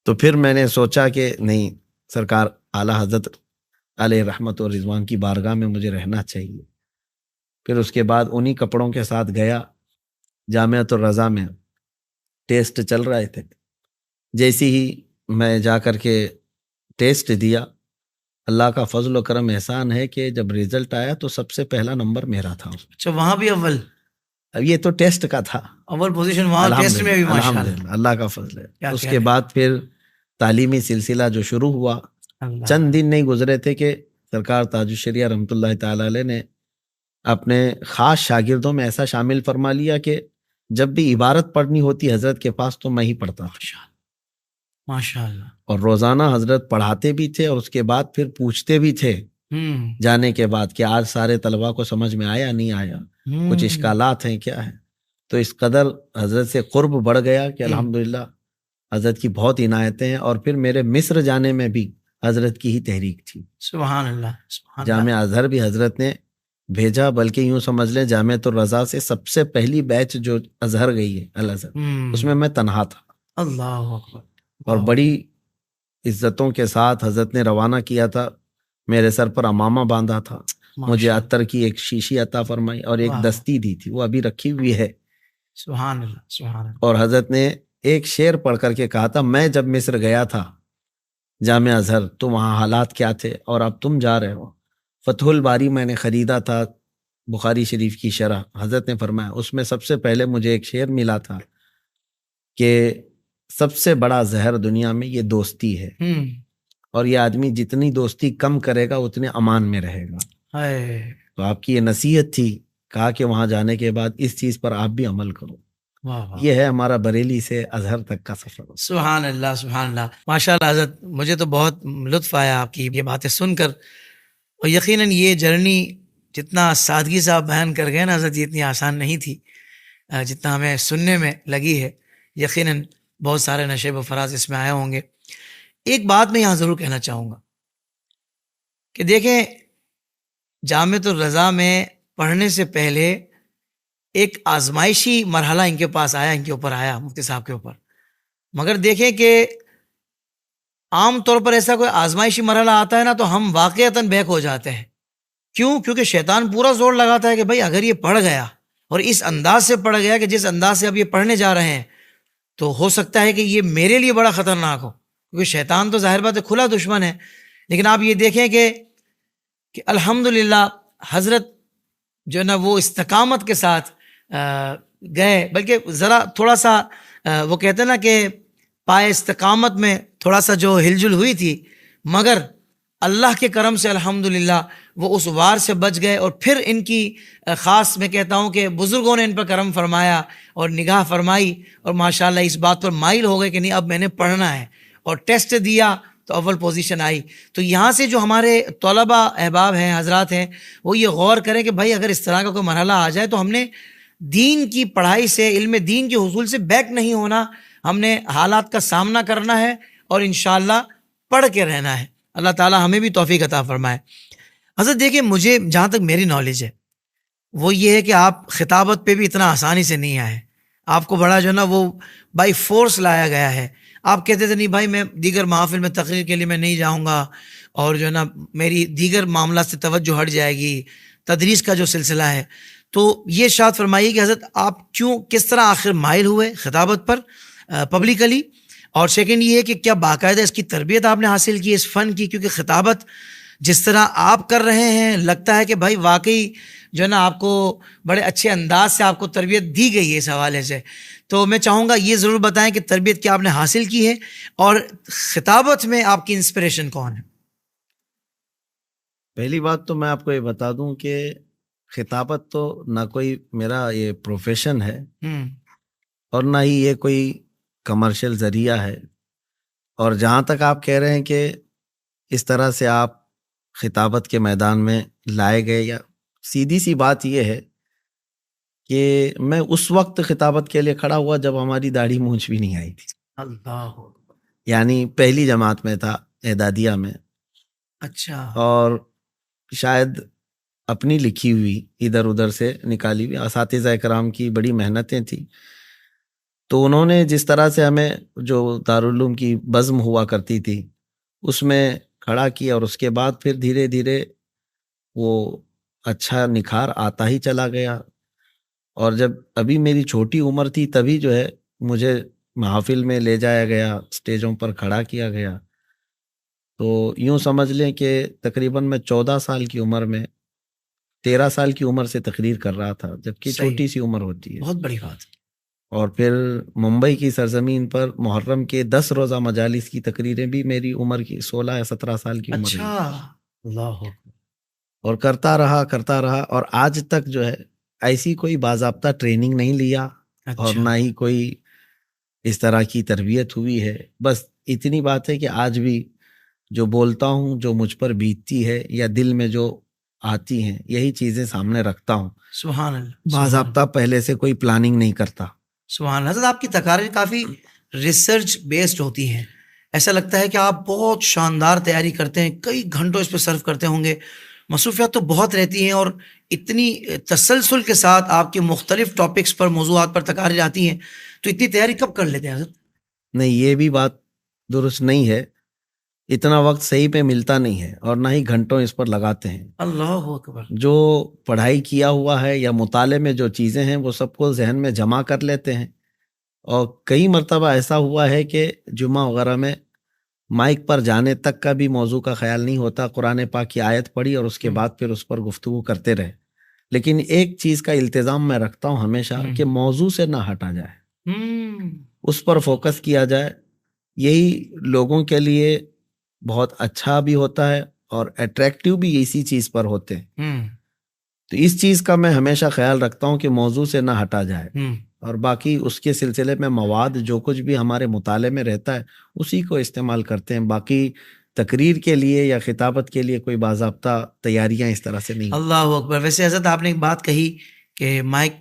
تو پھر میں نے سوچا کہ نہیں، سرکار اعلیٰ حضرت علیہ رحمت و رضوان کی بارگاہ میں مجھے رہنا چاہیے. پھر اس کے بعد انہی کپڑوں کے ساتھ گیا جامعۃ الرضا میں، ٹیسٹ چل رہے تھے. جیسی ہی میں جا کر کے ٹیسٹ دیا، اللہ کا فضل و کرم احسان ہے کہ جب رزلٹ آیا تو سب سے پہلا نمبر میرا تھا. اچھا، وہاں بھی اول؟ اب یہ تو ٹیسٹ کا تھا، اول پوزیشن وہاں ٹیسٹ میں بھی، ماشاءاللہ، الحمدللہ اللہ کا فضل ہے. اس کے بعد پھر تعلیمی سلسلہ جو شروع ہوا، چند دن نہیں گزرے تھے کہ سرکار تاج الشریعہ رحمۃ اللہ تعالی علیہ نے اپنے خاص شاگردوں میں ایسا شامل فرما لیا کہ جب بھی عبارت پڑھنی ہوتی حضرت کے پاس تو میں ہی پڑھتا تھا. ماشاءاللہ. اور روزانہ حضرت پڑھاتے بھی تھے اور اس کے بعد پھر پوچھتے بھی تھے جانے کے بعد کہ آج سارے طلباء کو سمجھ میں آیا نہیں آیا، کچھ اشکالات ہیں کیا ہے. تو اس قدر حضرت سے قرب بڑھ گیا کہ الحمدللہ حضرت کی بہت عنایتیں ہیں. اور پھر میرے مصر جانے میں بھی حضرت کی ہی تحریک تھی. سبحان اللہ، سبحان اللہ. جامعہ ازہر بھی حضرت نے بھیجا، بلکہ یوں سمجھ لیں جامعۃ الرضا سے سب سے پہلی بیچ جو ازہر گئی ہے الازہر، اس میں تنہا تھا. اللہ اکبر. اور بڑی عزتوں کے ساتھ حضرت نے روانہ کیا تھا. میرے سر پر امامہ باندھا تھا، مجھے عطر کی ایک شیشی عطا فرمائی اور ایک دستی دی تھی، وہ ابھی رکھی ہوئی ہے. سبحان اللہ، سبحان اللہ. اور حضرت نے ایک شعر پڑھ کر کے کہا تھا، میں جب مصر گیا تھا جامعہ ازہر تو وہاں حالات کیا تھے اور اب تم جا رہے ہو. فتح الباری میں نے خریدا تھا، بخاری شریف کی شرح. حضرت نے فرمایا اس میں سب سے پہلے مجھے ایک شعر ملا تھا کہ سب سے بڑا زہر دنیا میں یہ دوستی ہے، اور یہ آدمی جتنی دوستی کم کرے گا اتنے امان میں رہے گا. تو آپ کی یہ نصیحت تھی، کہا کہ وہاں جانے کے بعد اس چیز پر آپ بھی عمل کرو. یہ ہے ہمارا بریلی سے ازہر تک کا سفر. سبحان اللہ، سبحان اللہ. ماشاءاللہ حضرت، مجھے تو بہت لطف آیا آپ کی یہ باتیں سن کر. اور یقیناً یہ جرنی جتنا سادگی سے آپ بیان کر گئے نا حضرت، یہ اتنی آسان نہیں تھی جتنا ہمیں سننے میں لگی ہے. یقیناً بہت سارے نشیب و فراز اس میں آئے ہوں گے. ایک بات میں یہاں ضرور کہنا چاہوں گا کہ دیکھیں، جامعۃ الرضا میں پڑھنے سے پہلے ایک آزمائشی مرحلہ ان کے پاس آیا، ان کے اوپر آیا، مفتی صاحب کے اوپر. مگر دیکھیں کہ عام طور پر ایسا کوئی آزمائشی مرحلہ آتا ہے نا تو ہم واقعتاً بیک ہو جاتے ہیں. کیوں؟ کیونکہ شیطان پورا زور لگاتا ہے کہ بھائی اگر یہ پڑھ گیا اور اس انداز سے پڑھ گیا کہ جس انداز سے اب یہ پڑھنے جا رہے ہیں تو ہو سکتا ہے کہ یہ میرے لیے بڑا خطرناک ہو، کیونکہ شیطان تو ظاہر بات ہے کھلا دشمن ہے. لیکن آپ یہ دیکھیں کہ الحمدللہ حضرت جو ہے نا وہ استقامت کے ساتھ گئے، بلکہ ذرا تھوڑا سا وہ کہتے ہیں نا کہ پائے استقامت میں تھوڑا سا جو ہل جل ہوئی تھی، مگر اللہ کے کرم سے الحمدللہ وہ اس وار سے بچ گئے. اور پھر ان کی خاص میں کہتا ہوں کہ بزرگوں نے ان پر کرم فرمایا اور نگاہ فرمائی، اور ماشاءاللہ اس بات پر مائل ہو گئے کہ نہیں اب میں نے پڑھنا ہے. اور ٹیسٹ دیا تو اول پوزیشن آئی. تو یہاں سے جو ہمارے طلباء احباب ہیں، حضرات ہیں، وہ یہ غور کریں کہ بھائی اگر اس طرح کا کوئی مرحلہ آ جائے تو ہم نے دین کی پڑھائی سے، علم دین کے حصول سے بیک نہیں ہونا. ہم نے حالات کا سامنا کرنا ہے اور انشاءاللہ پڑھ کے رہنا ہے. اللہ تعالیٰ ہمیں بھی توفیق عطا فرمائے. حضرت دیکھیں، مجھے جہاں تک میری نالج ہے وہ یہ ہے کہ آپ خطابت پہ بھی اتنا آسانی سے نہیں آئے. آپ کو بڑا جو ہے نا وہ بائی فورس لایا گیا ہے. آپ کہتے تھے نہیں بھائی میں دیگر محافل میں تقریر کے لیے میں نہیں جاؤں گا، اور جو ہے نا میری دیگر معاملات سے توجہ ہٹ جائے گی، تدریس کا جو سلسلہ ہے. تو یہ ارشاد فرمائیے کہ حضرت آپ کس طرح آخر مائل ہوئے خطابت پر پبلکلی، اور سیکنڈ یہ ہے کہ کیا باقاعدہ اس کی تربیت آپ نے حاصل کی اس فن کی؟ کیونکہ خطابت جس طرح آپ کر رہے ہیں لگتا ہے کہ بھائی واقعی جو ہے نا آپ کو بڑے اچھے انداز سے آپ کو تربیت دی گئی ہے اس حوالے سے. تو میں چاہوں گا یہ ضرور بتائیں کہ تربیت کیا آپ نے حاصل کی ہے اور خطابت میں آپ کی انسپریشن کون ہے؟ پہلی بات تو میں آپ کو یہ بتا دوں کہ خطابت تو نہ کوئی میرا یہ پروفیشن ہے اور نہ ہی یہ کوئی کمرشل ذریعہ ہے. اور جہاں تک آپ کہہ رہے ہیں کہ اس طرح سے آپ خطابت کے میدان میں لائے گئے، یا سیدھی سی بات یہ ہے کہ میں اس وقت خطابت کے لیے کھڑا ہوا جب ہماری داڑھی مونچھ بھی نہیں آئی تھی. اللہ، یعنی پہلی جماعت میں تھا، اعدادیہ میں. اچھا. اور شاید اپنی لکھی ہوئی ادھر ادھر سے نکالی ہوئی اساتذہ اکرام کی بڑی محنتیں تھیں. تو انہوں نے جس طرح سے ہمیں جو دارالعلوم کی بزم ہوا کرتی تھی اس میں کھڑا کیا، اور اس کے بعد پھر دھیرے دھیرے وہ اچھا نکھار آتا ہی چلا گیا. اور جب ابھی میری چھوٹی عمر تھی تبھی جو ہے مجھے محافل میں لے جایا گیا، اسٹیجوں پر کھڑا کیا گیا. تو یوں سمجھ لیں کہ تقریباً میں 14 سال کی عمر میں 13 سال کی عمر سے تقریر کر رہا تھا، جبکہ صحیح. چھوٹی سی عمر ہوتی ہے. بہت بڑی بات ہے. اور پھر ممبئی کی سرزمین پر محرم کے 10 روزہ مجالس کی تقریریں بھی میری عمر کی 16 یا 17 سال کی عمر اچھا. ہوئی. اللہ. اور کرتا رہا اور آج تک جو ہے ایسی کوئی باضابطہ ٹریننگ نہیں لیا، اور اچھا. نہ ہی کوئی اس طرح کی تربیت ہوئی ہے. بس اتنی بات ہے کہ آج بھی جو بولتا ہوں، جو مجھ پر بیتتی ہے یا دل میں جو آتی ہیں، یہی چیزیں سامنے رکھتا ہوں. سبحان اللہ. باضابطہ پہلے سے کوئی پلاننگ نہیں کرتا. سبحان اللہ. حضرت آپ کی تقاریر کافی ریسرچ بیسڈ ہوتی ہیں. ایسا لگتا ہے کہ آپ بہت شاندار تیاری کرتے ہیں، کئی گھنٹوں اس پہ صرف کرتے ہوں گے. مصروفیات تو بہت رہتی ہیں اور اتنی تسلسل کے ساتھ آپ کے مختلف ٹاپکس پر، موضوعات پر تقاریر آتی ہیں، تو اتنی تیاری کب کر لیتے ہیں حضرت؟ نہیں، یہ بھی بات درست نہیں ہے. اتنا وقت صحیح پہ ملتا نہیں ہے اور نہ ہی گھنٹوں اس پر لگاتے ہیں. اللہ اکبر. جو پڑھائی کیا ہوا ہے یا مطالعے میں جو چیزیں ہیں وہ سب کو ذہن میں جمع کر لیتے ہیں. اور کئی مرتبہ ایسا ہوا ہے کہ جمعہ وغیرہ میں مائک پر جانے تک کا بھی موضوع کا خیال نہیں ہوتا. قرآن پاک کی آیت پڑھی اور اس کے بعد پھر اس پر گفتگو کرتے رہے. لیکن ایک چیز کا التزام میں رکھتا ہوں ہمیشہ کہ موضوع سے نہ ہٹا جائے، اس پر فوکس کیا جائے. یہی لوگوں کے لیے بہت اچھا بھی ہوتا ہے اور اٹریکٹیو بھی اسی چیز پر ہوتے ہیں. تو اس چیز کا میں ہمیشہ خیال رکھتا ہوں کہ موضوع سے نہ ہٹا جائے، اور باقی اس کے سلسلے میں مواد جو کچھ بھی ہمارے مطالعے میں رہتا ہے اسی کو استعمال کرتے ہیں. باقی تقریر کے لیے یا خطابت کے لیے کوئی باضابطہ تیاریاں اس طرح سے نہیں. اللہ اکبر. ویسے حضرت آپ نے ایک بات کہی کہ مائک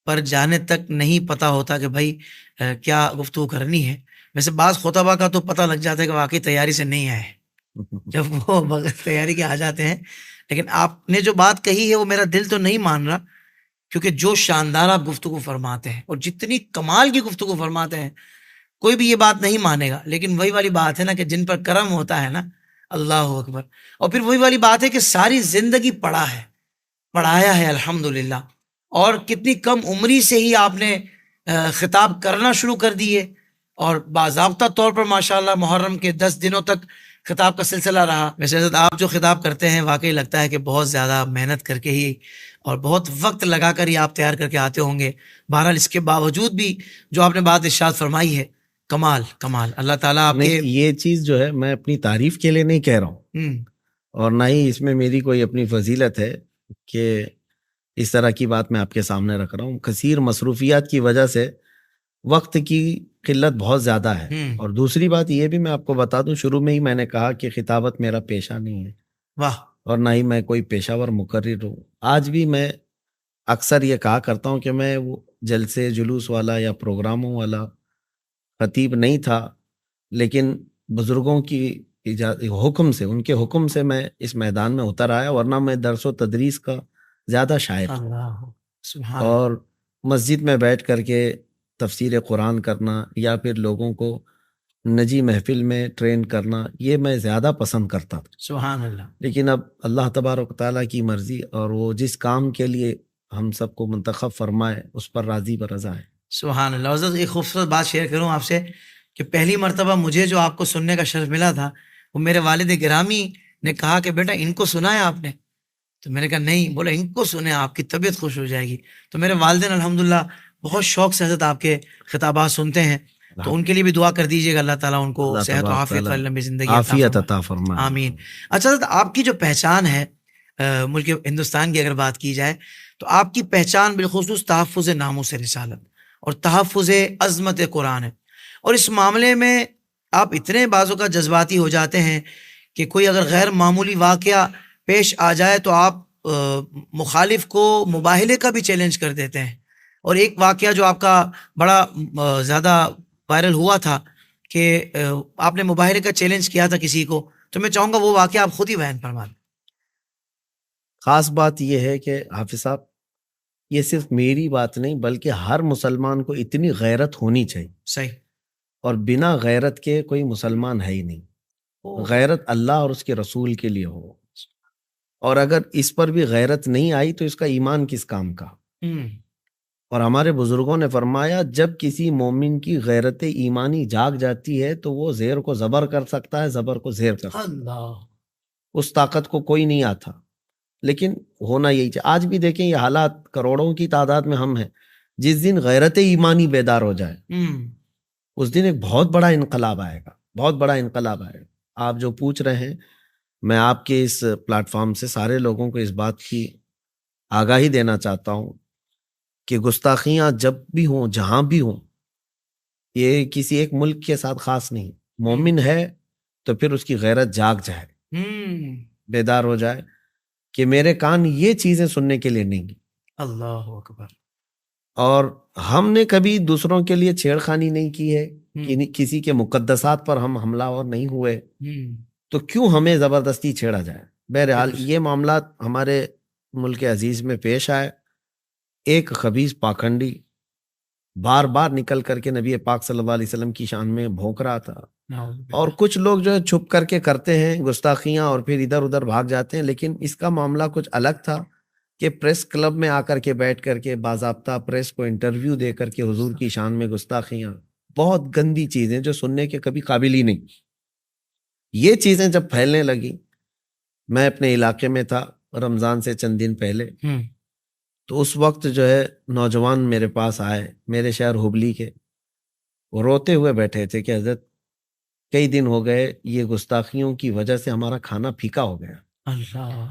پر جانے تک نہیں پتا ہوتا کہ بھائی کیا گفتگو کرنی ہے. ویسے بعض خطبہ کا تو پتہ لگ جاتا ہے کہ واقعی تیاری سے نہیں آئے جب وہ بغیر تیاری کے آ جاتے ہیں. لیکن آپ نے جو بات کہی ہے وہ میرا دل تو نہیں مان رہا، کیونکہ جو شاندار آپ گفتگو فرماتے ہیں اور جتنی کمال کی گفتگو فرماتے ہیں کوئی بھی یہ بات نہیں مانے گا. لیکن وہی والی بات ہے نا کہ جن پر کرم ہوتا ہے نا، اللہ اکبر. اور پھر وہی والی بات ہے کہ ساری زندگی پڑھا ہے، پڑھایا ہے الحمدللہ، اور کتنی کم عمری سے ہی آپ نے خطاب کرنا شروع کر دیے، اور باضابطہ طور پر ماشاءاللہ محرم کے 10 دنوں تک خطاب کا سلسلہ رہا. ویسے حضرت آپ جو خطاب کرتے ہیں واقعی لگتا ہے کہ بہت زیادہ محنت کر کے ہی اور بہت وقت لگا کر ہی آپ تیار کر کے آتے ہوں گے. بہرحال اس کے باوجود بھی جو آپ نے بات ارشاد فرمائی ہے، کمال کمال. اللہ تعالیٰ آپ کے یہ چیز جو ہے میں اپنی تعریف کے لیے نہیں کہہ رہا ہوں، اور نہ ہی اس میں میری کوئی اپنی فضیلت ہے کہ اس طرح کی بات میں آپ کے سامنے رکھ رہا ہوں. کثیر مصروفیات کی وجہ سے وقت کی قلت بہت زیادہ ہے. اور دوسری بات یہ بھی میں آپ کو بتا دوں، شروع میں ہی میں نے کہا کہ خطابت میرا پیشہ نہیں ہے. واہ. اور نہ ہی میں کوئی پیشہ ور مقرر ہوں. آج بھی میں اکثر یہ کہا کرتا ہوں کہ میں وہ جلسے جلوس والا یا پروگراموں والا خطیب نہیں تھا، لیکن بزرگوں کی حکم سے، ان کے حکم سے میں اس میدان میں اتر آیا. ورنہ میں درس و تدریس کا زیادہ شائق ہوں، اور مسجد میں بیٹھ کر کے تفسیر قرآن کرنا یا پھر لوگوں کو نجی محفل میں ٹرین کرنا یہ میں زیادہ پسند کرتا تھا. سبحان اللہ. لیکن اب اللہ تبارک تعالیٰ کی مرضی، اور وہ جس کام کے لیے ہم سب کو منتخب فرمائے اس پر راضی برضا ہے. سبحان اللہ. حضرت ایک خوبصورت بات شیئر کروں آپ سے کہ پہلی مرتبہ مجھے جو آپ کو سننے کا شرف ملا تھا وہ میرے والد گرامی نے کہا کہ بیٹا ان کو سنا ہے آپ نے؟ تو میں نے کہا نہیں. بولا ان کو سنے, آپ کی طبیعت خوش ہو جائے گی. تو میرے والدین الحمدللہ بہت شوق سے حضرت آپ کے خطابات سنتے ہیں, تو ان کے لیے بھی دعا کر دیجیے گا, اللہ تعالیٰ ان کو اللہ صحت و تبارک عافیت تعالیٰ والی لمبی زندگی عافیت عطا عطا فرمائے. فرمائے. آمین. اچھا حضرت, آپ کی جو پہچان ہے ملک ہندوستان کی اگر بات کی جائے تو آپ کی پہچان بالخصوص تحفظ ناموس رسالت اور تحفظ عظمت قرآن ہے, اور اس معاملے میں آپ اتنے بازو کا جذباتی ہو جاتے ہیں کہ کوئی اگر غیر معمولی واقعہ پیش آ جائے تو آپ مخالف کو مباہلے کا بھی چیلنج کر دیتے ہیں. اور ایک واقعہ جو آپ کا بڑا زیادہ وائرل ہوا تھا کہ آپ نے مباہلے کا چیلنج کیا تھا کسی کو, تو میں چاہوں گا وہ واقعہ آپ خود ہی بیان فرما دیں. خاص بات یہ ہے کہ حافظ صاحب, یہ صرف میری بات نہیں بلکہ ہر مسلمان کو اتنی غیرت ہونی چاہیے. صحیح. اور بنا غیرت کے کوئی مسلمان ہے ہی نہیں. غیرت اللہ اور اس کے رسول کے لیے ہو, اور اگر اس پر بھی غیرت نہیں آئی تو اس کا ایمان کس کام کا. اور ہمارے بزرگوں نے فرمایا جب کسی مومن کی غیرت ایمانی جاگ جاتی ہے تو وہ زیر کو زبر کر سکتا ہے, زبر کو زیر کر سکتا ہے. اللہ, اس طاقت کو کوئی نہیں آتا. لیکن ہونا یہی چاہیے. آج بھی دیکھیں یہ حالات, کروڑوں کی تعداد میں ہم ہیں. جس دن غیرت ایمانی بیدار ہو جائے اس دن ایک بہت بڑا انقلاب آئے گا, بہت بڑا انقلاب آئے گا. آپ جو پوچھ رہے ہیں, میں آپ کے اس پلیٹ فارم سے سارے لوگوں کو اس بات کی آگاہی دینا چاہتا ہوں کہ گستاخیاں جب بھی ہوں, جہاں بھی ہوں, یہ کسی ایک ملک کے ساتھ خاص نہیں. مومن ہے تو پھر اس کی غیرت جاگ جائے, بیدار ہو جائے کہ میرے کان یہ چیزیں سننے کے لیے نہیں. اللہ اکبر. اور ہم نے کبھی دوسروں کے لیے چھیڑخانی نہیں کی ہے, کسی کے مقدسات پر ہم حملہ آور نہیں ہوئے, تو کیوں ہمیں زبردستی چھیڑا جائے. بہرحال یہ معاملات ہمارے ملک عزیز میں پیش آئے. ایک خبیث پاکھنڈی بار بار نکل کر کے نبی پاک صلی اللہ علیہ وسلم کی شان میں بھونک رہا تھا, اور کچھ لوگ جو ہے چھپ کر کے کرتے ہیں گستاخیاں اور پھر ادھر ادھر بھاگ جاتے ہیں. لیکن اس کا معاملہ کچھ الگ تھا کہ پریس کلب میں آ کر کے بیٹھ کر کے باضابطہ پریس کو انٹرویو دے کر کے حضور کی شان میں گستاخیاں, بہت گندی چیزیں جو سننے کے کبھی قابل ہی نہیں. یہ چیزیں جب پھیلنے لگی, میں اپنے علاقے میں تھا رمضان سے چند دن پہلے, تو اس وقت جو ہے نوجوان میرے پاس آئے, میرے شہر ہبلی کے. وہ روتے ہوئے بیٹھے تھے کہ حضرت کئی دن ہو گئے, یہ گستاخیوں کی وجہ سے ہمارا کھانا پھیکا ہو گیا. اللہ.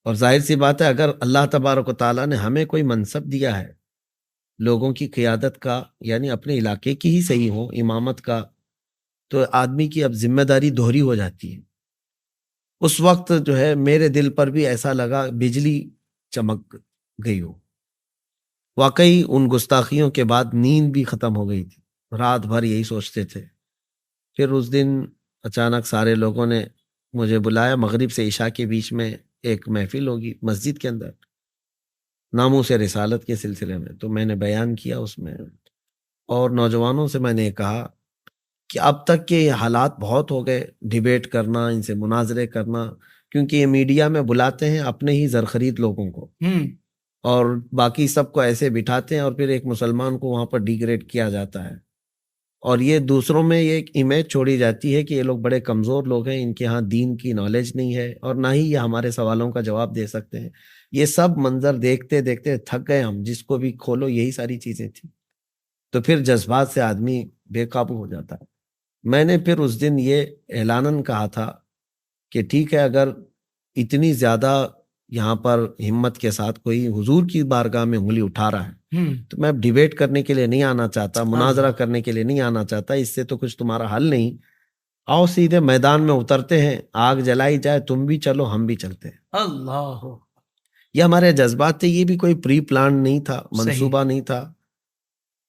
اور ظاہر سی بات ہے, اگر اللہ تبارک و تعالیٰ نے ہمیں کوئی منصب دیا ہے لوگوں کی قیادت کا, یعنی اپنے علاقے کی ہی صحیح ہو, امامت کا, تو آدمی کی اب ذمہ داری دوہری ہو جاتی ہے. اس وقت جو ہے میرے دل پر بھی ایسا لگا بجلی چمک گئی ہو. واقعی ان گستاخیوں کے بعد نیند بھی ختم ہو گئی تھی, رات بھر یہی سوچتے تھے. پھر اس دن اچانک سارے لوگوں نے مجھے بلایا, مغرب سے عشاء کے بیچ میں ایک محفل ہوگی مسجد کے اندر ناموس رسالت کے سلسلے میں, تو میں نے بیان کیا اس میں, اور نوجوانوں سے میں نے کہا کہ اب تک کے یہ حالات بہت ہو گئے, ڈیبیٹ کرنا, ان سے مناظرے کرنا, کیونکہ یہ میڈیا میں بلاتے ہیں اپنے ہی زرخرید لوگوں کو, اور باقی سب کو ایسے بٹھاتے ہیں, اور پھر ایک مسلمان کو وہاں پر ڈیگریڈ کیا جاتا ہے, اور یہ دوسروں میں یہ ایک امیج چھوڑی جاتی ہے کہ یہ لوگ بڑے کمزور لوگ ہیں, ان کے ہاں دین کی نالج نہیں ہے, اور نہ ہی یہ ہمارے سوالوں کا جواب دے سکتے ہیں. یہ سب منظر دیکھتے دیکھتے تھک گئے ہم, جس کو بھی کھولو یہی ساری چیزیں تھیں. تو پھر جذبات سے آدمی بے قابو ہو جاتا ہے. میں نے پھر اس دن یہ اعلاناً کہا تھا کہ ٹھیک ہے, اگر اتنی زیادہ یہاں پر ہمت کے ساتھ کوئی حضور کی بارگاہ میں انگلی اٹھا رہا ہے تو میں اب ڈیبیٹ کرنے کے لیے نہیں آنا چاہتا, مناظرہ کرنے کے لیے نہیں آنا چاہتا, اس سے تو کچھ تمہارا حل نہیں. آؤ سیدھے میدان میں اترتے ہیں, آگ جلائی جائے, تم بھی چلو ہم بھی چلتے ہیں. اللہ. یہ ہمارے جذبات تھے, یہ بھی کوئی پری پلان نہیں تھا, منصوبہ نہیں تھا.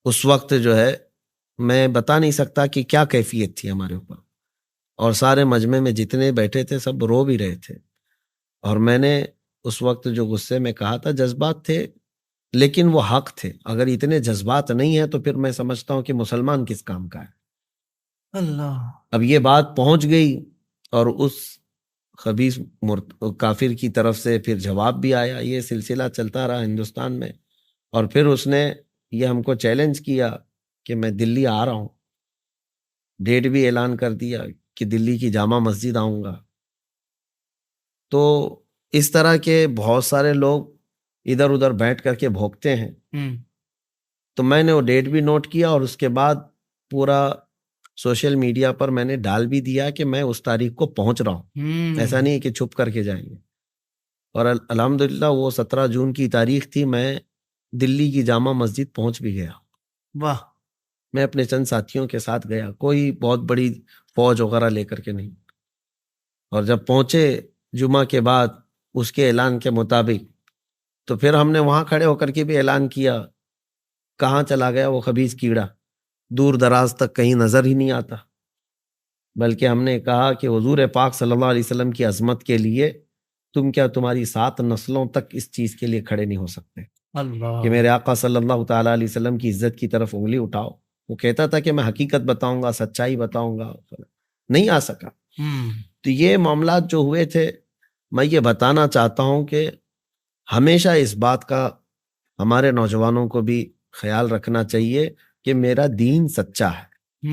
اس وقت جو ہے میں بتا نہیں سکتا کہ کیا کیفیت تھی ہمارے اوپر, اور سارے مجمع میں جتنے بیٹھے تھے سب رو بھی رہے تھے. اور میں نے اس وقت جو غصے میں کہا تھا, جذبات تھے لیکن وہ حق تھے. اگر اتنے جذبات نہیں ہیں تو پھر میں سمجھتا ہوں کہ مسلمان کس کام کا ہے. اللہ. اب یہ بات پہنچ گئی, اور اس خبیث کافر کی طرف سے پھر جواب بھی آیا. یہ سلسلہ چلتا رہا ہندوستان میں, اور پھر اس نے یہ ہم کو چیلنج کیا کہ میں دلی آ رہا ہوں. ڈیٹ بھی اعلان کر دیا کہ دلی کی جامع مسجد آؤں گا. تو اس طرح کے بہت سارے لوگ ادھر ادھر بیٹھ کر کے بھوکتے ہیں. تو میں نے وہ ڈیٹ بھی نوٹ کیا اور اس کے بعد پورا سوشل میڈیا پر میں نے ڈال بھی دیا کہ میں اس تاریخ کو پہنچ رہا ہوں. ایسا نہیں کہ چھپ کر کے جائیں گے. اور الحمدللہ وہ 17 جون کی تاریخ تھی. میں دلی کی جامع مسجد پہنچ بھی گیا. واہ. میں اپنے چند ساتھیوں کے ساتھ گیا, کوئی بہت بڑی فوج وغیرہ لے کر کے نہیں. اور جب پہنچے جمعہ کے بعد اس کے اعلان کے مطابق, تو پھر ہم نے وہاں کھڑے ہو کر کے بھی اعلان کیا. کہاں چلا گیا وہ خبیث کیڑا, دور دراز تک کہیں نظر ہی نہیں آتا. بلکہ ہم نے کہا کہ حضور پاک صلی اللہ علیہ وسلم کی عظمت کے لیے تم کیا تمہاری 7 نسلوں تک اس چیز کے لیے کھڑے نہیں ہو سکتے اللہ. کہ میرے آقا صلی اللہ تعالیٰ علیہ وسلم کی عزت کی طرف انگلی اٹھاؤ. وہ کہتا تھا کہ میں حقیقت بتاؤں گا, سچائی بتاؤں گا, نہیں آ سکا. تو یہ معاملات جو ہوئے تھے, میں یہ بتانا چاہتا ہوں کہ ہمیشہ اس بات کا ہمارے نوجوانوں کو بھی خیال رکھنا چاہیے کہ میرا دین سچا ہے.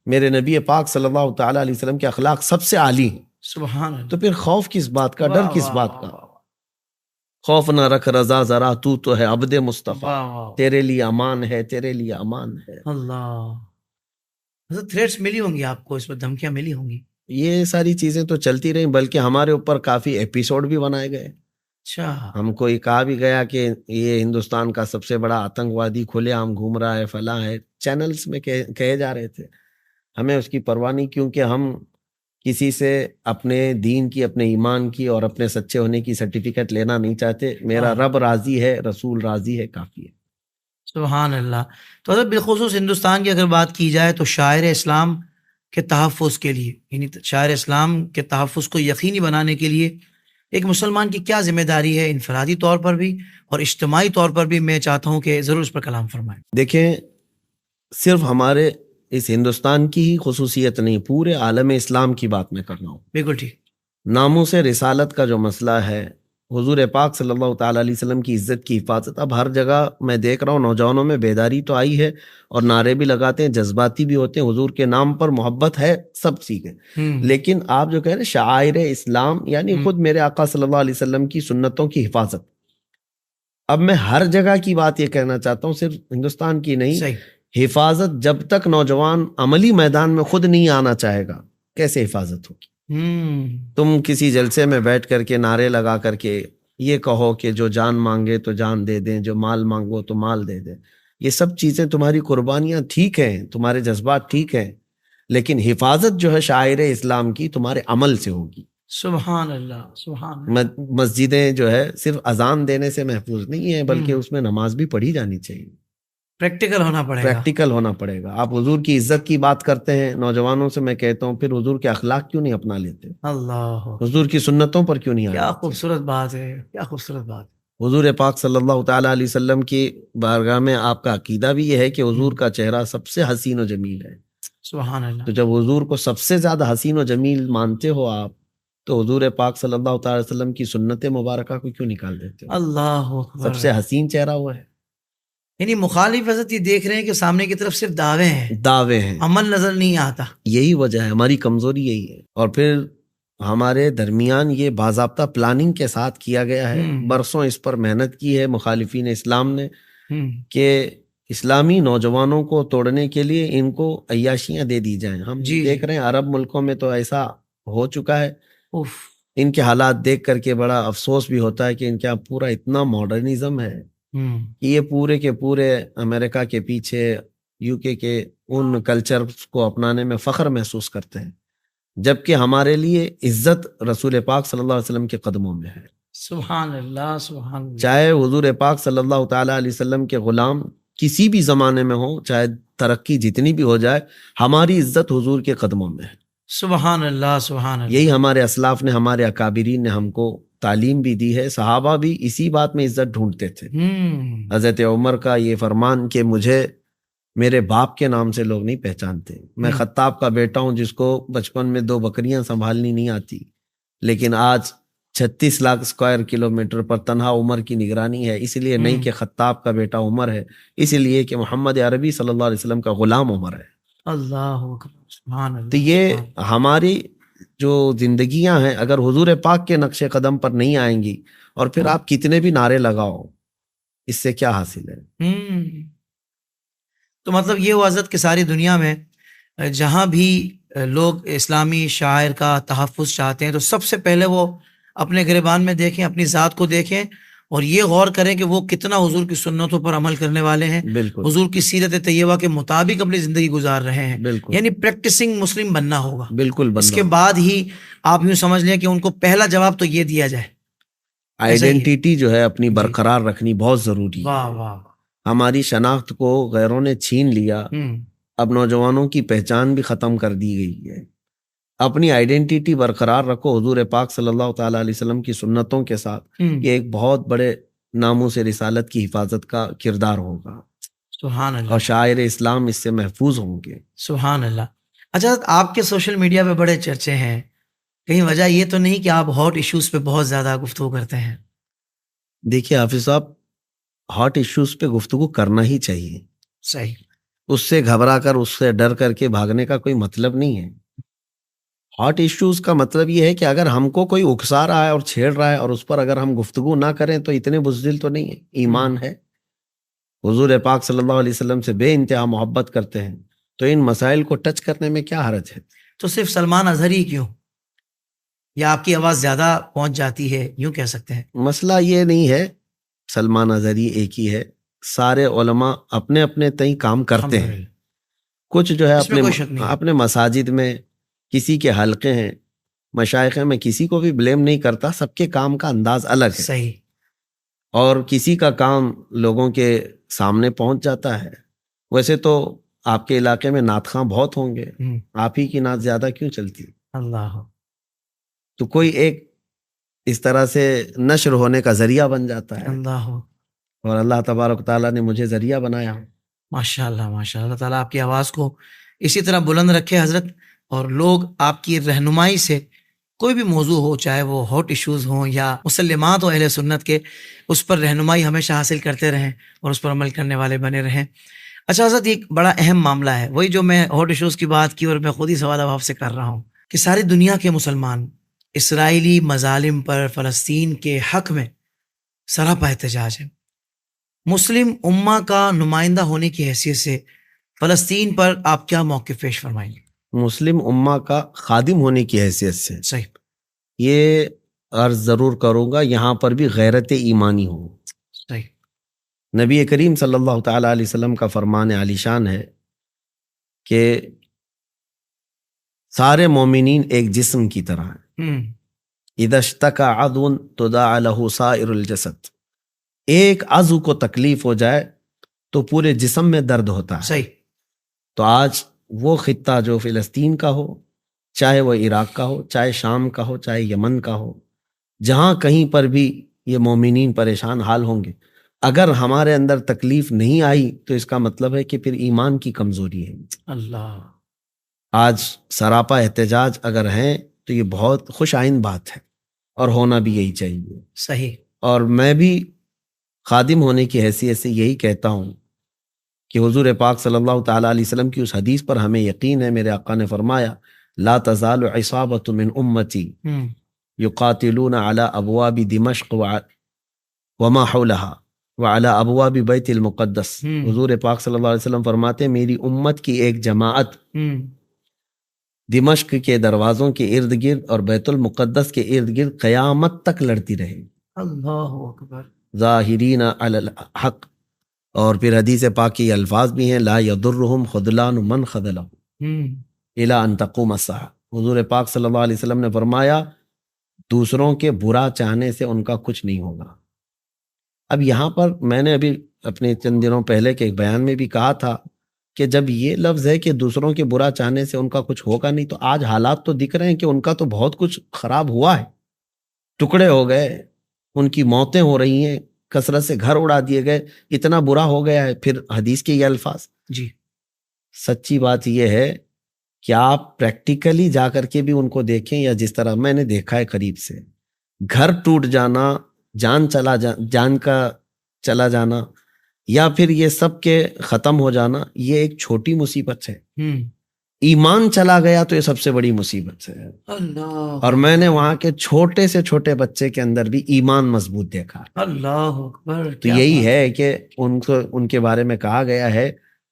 میرے نبی پاک صلی اللہ تعالیٰ علیہ وسلم کے اخلاق سب سے عالی ہیں. سبحان اللہ. تو پھر خوف کس بات کا, ڈر کس بات کا؟ خوف نہ رکھ رضا ذرا, تو ہے عبد مصطفیٰ, تیرے لیے امان ہے, تیرے لیے امان ہے. اللہ. تھریٹس ملی ہوں گی آپ کو, اس پر دھمکیاں ملی ہوں گی؟ یہ ساری چیزیں تو چلتی رہیں, بلکہ ہمارے اوپر کافی ایپیسوڈ بھی بنائے گئے. اچھا. ہم کو یہ کہا بھی گیا کہ یہ ہندوستان کا سب سے بڑا آتنکوادی کھلے عام گھوم رہا ہے, فلاں ہے. چینلز میں کہے جا رہے تھے. ہمیں اس کی پرواہ نہیں, کیونکہ ہم کسی سے اپنے دین کی, اپنے ایمان کی اور اپنے سچے ہونے کی سرٹیفکیٹ لینا نہیں چاہتے. میرا رب راضی ہے, رسول راضی ہے, کافی ہے. سبحان اللہ. تو حضرت بالخصوص ہندوستان کی اگر بات کی جائے تو شاعر اسلام کے تحفظ کے لیے, یعنی شاعر اسلام کے تحفظ کو یقینی بنانے کے لیے ایک مسلمان کی کیا ذمہ داری ہے, انفرادی طور پر بھی اور اجتماعی طور پر بھی؟ میں چاہتا ہوں کہ ضرور اس پر کلام فرمائیں. دیکھیں, صرف ہمارے اس ہندوستان کی ہی خصوصیت نہیں, پورے عالم اسلام کی بات میں کر رہا ہوں. بالکل ٹھیک. ناموس رسالت کا جو مسئلہ ہے, حضور پاک صلی اللہ تعالیٰ علیہ وسلم کی عزت کی حفاظت, اب ہر جگہ میں دیکھ رہا ہوں نوجوانوں میں بیداری تو آئی ہے اور نعرے بھی لگاتے ہیں, جذباتی بھی ہوتے ہیں, حضور کے نام پر محبت ہے, سب سیکھیں. لیکن آپ جو کہہ رہے ہیں شعائر اسلام, یعنی خود میرے آقا صلی اللہ علیہ وسلم کی سنتوں کی حفاظت. اب میں ہر جگہ کی بات یہ کہنا چاہتا ہوں, صرف ہندوستان کی نہیں. صحیح. حفاظت جب تک نوجوان عملی میدان میں خود نہیں آنا چاہے گا, کیسے حفاظت ہوگی؟ تم کسی جلسے میں بیٹھ کر کے نعرے لگا کر کے یہ کہو کہ جو جان مانگے تو جان دے دیں, جو مال مانگو تو مال دے دیں. یہ سب چیزیں تمہاری قربانیاں ٹھیک ہیں, تمہارے جذبات ٹھیک ہیں, لیکن حفاظت جو ہے شاعر اسلام کی تمہارے عمل سے ہوگی. سبحان اللہ. سبحان اللہ. مسجدیں جو ہے صرف اذان دینے سے محفوظ نہیں ہیں, بلکہ اس میں نماز بھی پڑھی جانی چاہیے. پریکٹیکل ہونا پڑے گا. پریکٹیکل ہونا پڑے گا. آپ حضور کی عزت کی بات کرتے ہیں, نوجوانوں سے میں کہتا ہوں پھر حضور کے اخلاق کیوں نہیں اپنا لیتے؟ اللہ. حضور کی سنتوں پر کیوں نہیں آتے؟ کیا خوبصورت بات ہے, کیا خوبصورت بات. حضور پاک صلی اللہ تعالیٰ علیہ وسلم کی بارگاہ میں آپ کا عقیدہ بھی یہ ہے کہ حضور کا چہرہ سب سے حسین و جمیل ہے. سبحان اللہ. تو جب حضور کو سب سے زیادہ حسین و جمیل مانتے ہو آپ, تو حضور پاک صلی اللہ تعالیٰ علیہ وسلم کی سنت مبارکہ کو کیوں نکال دیتے ہو؟ اللہ اکبر. سب سے حسین چہرہ وہ ہے. یعنی مخالف حضرت یہ دیکھ رہے ہیں کہ سامنے کی طرف صرف دعوے ہیں, دعوے ہیں, عمل نظر نہیں آتا. یہی وجہ ہے, ہماری کمزوری یہی ہے. اور پھر ہمارے درمیان یہ باضابطہ پلاننگ کے ساتھ کیا گیا ہے, برسوں اس پر محنت کی ہے مخالفین اسلام نے, کہ اسلامی نوجوانوں کو توڑنے کے لیے ان کو عیاشیاں دے دی جائیں. ہم دیکھ رہے ہیں عرب ملکوں میں تو ایسا ہو چکا ہے. ان کے حالات دیکھ کر کے بڑا افسوس بھی ہوتا ہے کہ ان کا پورا اتنا ماڈرنزم ہے کہ یہ پورے کے پورے امریکہ کے پیچھے, یو کے ان کلچر کو اپنانے میں فخر محسوس کرتے ہیں, جبکہ ہمارے لیے عزت رسول پاک صلی اللہ علیہ وسلم کے قدموں میں ہے. سبحان اللہ. سبحان اللہ. چاہے حضور پاک صلی اللہ تعالیٰ علیہ وسلم کے غلام کسی بھی زمانے میں ہوں, چاہے ترقی جتنی بھی ہو جائے, ہماری عزت حضور کے قدموں میں ہے. سبحان اللہ. سبحان اللہ. یہی ہمارے اسلاف نے, ہمارے اکابرین نے ہم کو تعلیم بھی دی ہے. صحابہ بھی اسی بات میں عزت ڈھونڈتے تھے. حضرت عمر کا یہ فرمان کہ مجھے میرے باپ کے نام سے لوگ نہیں پہچانتے, میں خطاب کا بیٹا ہوں جس کو بچپن میں 2 بکریاں سنبھالنی نہیں آتی, لیکن آج 36 لاکھ اسکوائر کلومیٹر پر تنہا عمر کی نگرانی ہے. اس لیے نہیں کہ خطاب کا بیٹا عمر ہے, اس لیے کہ محمد عربی صلی اللہ علیہ وسلم کا غلام عمر ہے. اللہ اکبر. سبحان اللہ. تو یہ ہماری جو زندگیاں ہیں اگر حضور پاک کے نقش قدم پر نہیں آئیں گی، اور پھر آپ کتنے بھی نعرے لگاؤ، اس سے کیا حاصل ہے؟ تو مطلب یہ ہوا حضرت کہ ساری دنیا میں جہاں بھی لوگ اسلامی شاعر کا تحفظ چاہتے ہیں تو سب سے پہلے وہ اپنے گریبان میں دیکھیں، اپنی ذات کو دیکھیں، اور یہ غور کریں کہ وہ کتنا حضور کی سنتوں پر عمل کرنے والے ہیں، بالکل حضور کی سیرت طیبہ کے مطابق اپنی زندگی گزار رہے ہیں، بالکل یعنی پریکٹسنگ مسلم بننا ہوگا۔ بالکل اس بننا کے بعد ہی آپ یوں سمجھ لیں کہ ان کو پہلا جواب تو یہ دیا جائے۔ آئیڈینٹی جو ہے اپنی جی۔ برقرار رکھنی بہت ضروری ہے۔ واہ واہ۔ ہماری شناخت کو غیروں نے چھین لیا، اب نوجوانوں کی پہچان بھی ختم کر دی گئی ہے۔ اپنی آئیڈینٹی برقرار رکھو حضور پاک صلی اللہ تعالیٰ علیہ وسلم کی سنتوں کے ساتھ، یہ ایک بہت بڑے ناموس رسالت کی حفاظت کا کردار ہوگا، سبحان اللہ، اور شاعر اسلام اس سے محفوظ ہوں گے۔ سبحان اللہ۔ اچھا، آپ کے سوشل میڈیا پہ بڑے چرچے ہیں، کہیں وجہ یہ تو نہیں کہ آپ ہاٹ ایشوز پہ بہت زیادہ گفتگو کرتے ہیں؟ دیکھیے حافظ صاحب، ہاٹ ایشوز پہ گفتگو کرنا ہی چاہیے، صحیح۔ اس سے گھبرا کر، اس سے ڈر کر کے بھاگنے کا کوئی مطلب نہیں ہے۔ ہاٹ ایشوز کا مطلب یہ ہے کہ اگر ہم کو کوئی اکسا رہا ہے اور چھیڑ رہا ہے اور اس پر اگر ہم گفتگو نہ کریں تو اتنے بزدل تو نہیں ہے، ایمان ہے، حضور پاک صلی اللہ علیہ وسلم سے بے انتہا محبت کرتے ہیں، تو ان مسائل کو ٹچ کرنے میں کیا حرج ہے؟ تو صرف سلمان اظہری کیوں، یا آپ کی آواز زیادہ پہنچ جاتی ہے، یوں کہہ سکتے ہیں؟ مسئلہ یہ نہیں ہے سلمان اظہری ایک ہی ہے، سارے علماء اپنے اپنے تئیں کام کرتے ہیں، کچھ جو ہے اپنے مساجد میں کسی کے حلقے ہیں، مشائخ میں کسی کو بھی بلیم نہیں کرتا، سب کے کام کا انداز الگ ہے، صحیح، اور کسی کا کام لوگوں کے سامنے پہنچ جاتا ہے۔ ویسے تو آپ کے علاقے میں نعت خواں بہت ہوں گے، آپ ہی کی نعت زیادہ کیوں چلتی؟ اللہ، تو کوئی ایک اس طرح سے نشر ہونے کا ذریعہ بن جاتا ہے، اللہ، اور اللہ تبارک تعالیٰ نے مجھے ذریعہ بنایا۔ ماشاء اللہ، ماشاء اللہ، تعالیٰ آپ کی آواز کو اسی طرح بلند رکھے حضرت، اور لوگ آپ کی رہنمائی سے کوئی بھی موضوع ہو، چاہے وہ ہاٹ ایشوز ہوں یا مسلمات ہو اہل سنت کے، اس پر رہنمائی ہمیشہ حاصل کرتے رہیں اور اس پر عمل کرنے والے بنے رہیں۔ اچھا حضرت، ایک بڑا اہم معاملہ ہے، وہی جو میں ہاٹ ایشوز کی بات کی اور میں خود ہی سوال اب آپ سے کر رہا ہوں، کہ ساری دنیا کے مسلمان اسرائیلی مظالم پر، فلسطین کے حق میں سراپا احتجاج ہے۔ مسلم امہ کا نمائندہ ہونے کی حیثیت سے فلسطین پر آپ کیا موقف پیش فرمائیں گے؟ مسلم امہ کا خادم ہونے کی حیثیت سے صحیح، یہ عرض ضرور کروں گا، یہاں پر بھی غیرت ایمانی ہو۔ صحیح، نبی کریم صلی اللہ تعالیٰ علیہ وسلم کا فرمان عالی شان ہے کہ سارے مومنین ایک جسم کی طرح ہیں، اذا اشتکا عضو تداعی لہ سائر الجسد، ایک عضو کو تکلیف ہو جائے تو پورے جسم میں درد ہوتا ہے۔ صحیح۔ تو آج وہ خطہ جو فلسطین کا ہو، چاہے وہ عراق کا ہو، چاہے شام کا ہو، چاہے یمن کا ہو، جہاں کہیں پر بھی یہ مومنین پریشان حال ہوں گے، اگر ہمارے اندر تکلیف نہیں آئی تو اس کا مطلب ہے کہ پھر ایمان کی کمزوری ہے۔ اللہ، آج سراپا احتجاج اگر ہیں تو یہ بہت خوش آئند بات ہے، اور ہونا بھی یہی چاہیے۔ صحیح، اور میں بھی خادم ہونے کی حیثیت سے یہی کہتا ہوں کہ حضور پاک صلی اللہ تعالیٰ علیہ وسلم کی اس حدیث پر ہمیں یقین ہے، میرے آقا نے فرمایا لا تزال عصابۃ من امتی یقاتلون علی ابواب دمشق وما حولها وعلی ابواب بیت المقدس۔ حضور پاک صلی اللہ علیہ وسلم فرماتے میری امت کی ایک جماعت دمشق کے دروازوں کے ارد گرد اور بیت المقدس کے ارد گرد قیامت تک لڑتی رہے، اللہ اکبر، ظاہرین علی الحق۔ اور پھر حدیث پاک کی الفاظ بھی ہیں لا یضرهم خذلان من خذلہ الی ان تقوم الساعہ۔ حضور پاک صلی اللہ علیہ وسلم نے فرمایا دوسروں کے برا چاہنے سے ان کا کچھ نہیں ہوگا۔ اب یہاں پر میں نے ابھی اپنے چند دنوں پہلے کے ایک بیان میں بھی کہا تھا کہ جب یہ لفظ ہے کہ دوسروں کے برا چاہنے سے ان کا کچھ ہوگا نہیں، تو آج حالات تو دکھ رہے ہیں کہ ان کا تو بہت کچھ خراب ہوا ہے، ٹکڑے ہو گئے، ان کی موتیں ہو رہی ہیں، کثرت سے گھر اڑا دیے گئے، اتنا برا ہو گیا ہے۔ پھر حدیث کے یہ الفاظ، جی، سچی بات یہ ہے کہ آپ پریکٹیکلی جا کر کے بھی ان کو دیکھیں، یا جس طرح میں نے دیکھا ہے قریب سے، گھر ٹوٹ جانا، جان کا چلا جانا، یا پھر یہ سب کے ختم ہو جانا، یہ ایک چھوٹی مصیبت ہے، ایمان چلا گیا تو یہ سب سے بڑی مصیبت ہے. اللہ اور میں نے وہاں کے چھوٹے سے چھوٹے بچے کے اندر بھی ایمان مضبوط دیکھا. اللہ اکبر. تو یہی ہے کہ ان کے بارے میں کہا گیا ہے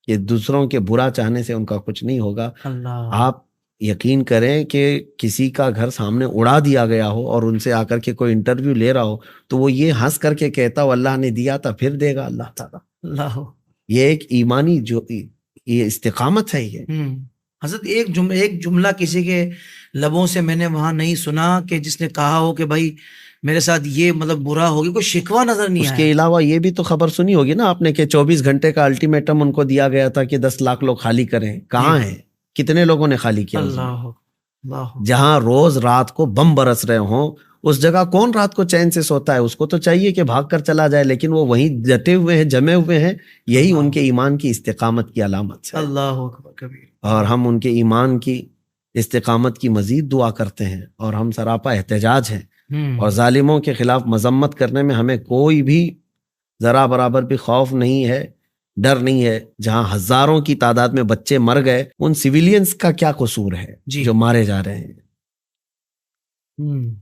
کہ دوسروں کے برا چاہنے سے ان کا کچھ نہیں ہوگا. اللہ آپ یقین کریں کہ کسی کا گھر سامنے اڑا دیا گیا ہو اور ان سے آ کر کے کوئی انٹرویو لے رہا ہو تو وہ یہ ہنس کر کے کہتا ہو اللہ نے دیا تھا پھر دے گا اللہ تعالیٰ. اللہ. یہ ایک ایمانی جو یہ استقامت ہے. یہ حضرت ایک جملہ کسی کے لبوں سے میں نے وہاں نہیں سنا کہ جس نے کہا ہو کہ بھائی میرے ساتھ یہ مطلب برا ہوگی، کوئی شکوہ نظر نہیں اس آیا. کے علاوہ یہ بھی تو خبر سنی ہوگی نا آپ نے کہ 24 گھنٹے کا الٹیمیٹم ان کو دیا گیا تھا کہ 10 لاکھ لوگ خالی کریں. کہاں ہیں؟ کتنے لوگوں نے خالی کیا؟ اللہ اللہ. جہاں روز رات کو بم برس رہے ہوں اس جگہ کون رات کو چین سے سوتا ہے؟ اس کو تو چاہیے کہ بھاگ کر چلا جائے، لیکن وہ وہیں ڈٹے ہوئے ہیں، جمے ہوئے ہیں. یہی ان کے ایمان کی استقامت کی علامت ہے. اللہ اکبر کبیر. اور ہم ان کے ایمان کی استقامت کی مزید دعا کرتے ہیں اور ہم سراپا احتجاج ہیں. اور ظالموں کے خلاف مذمت کرنے میں ہمیں کوئی بھی ذرا برابر بھی خوف نہیں ہے، ڈر نہیں ہے. جہاں ہزاروں کی تعداد میں بچے مر گئے، ان سویلینز کا کیا قصور ہے جو مارے جا رہے ہیں؟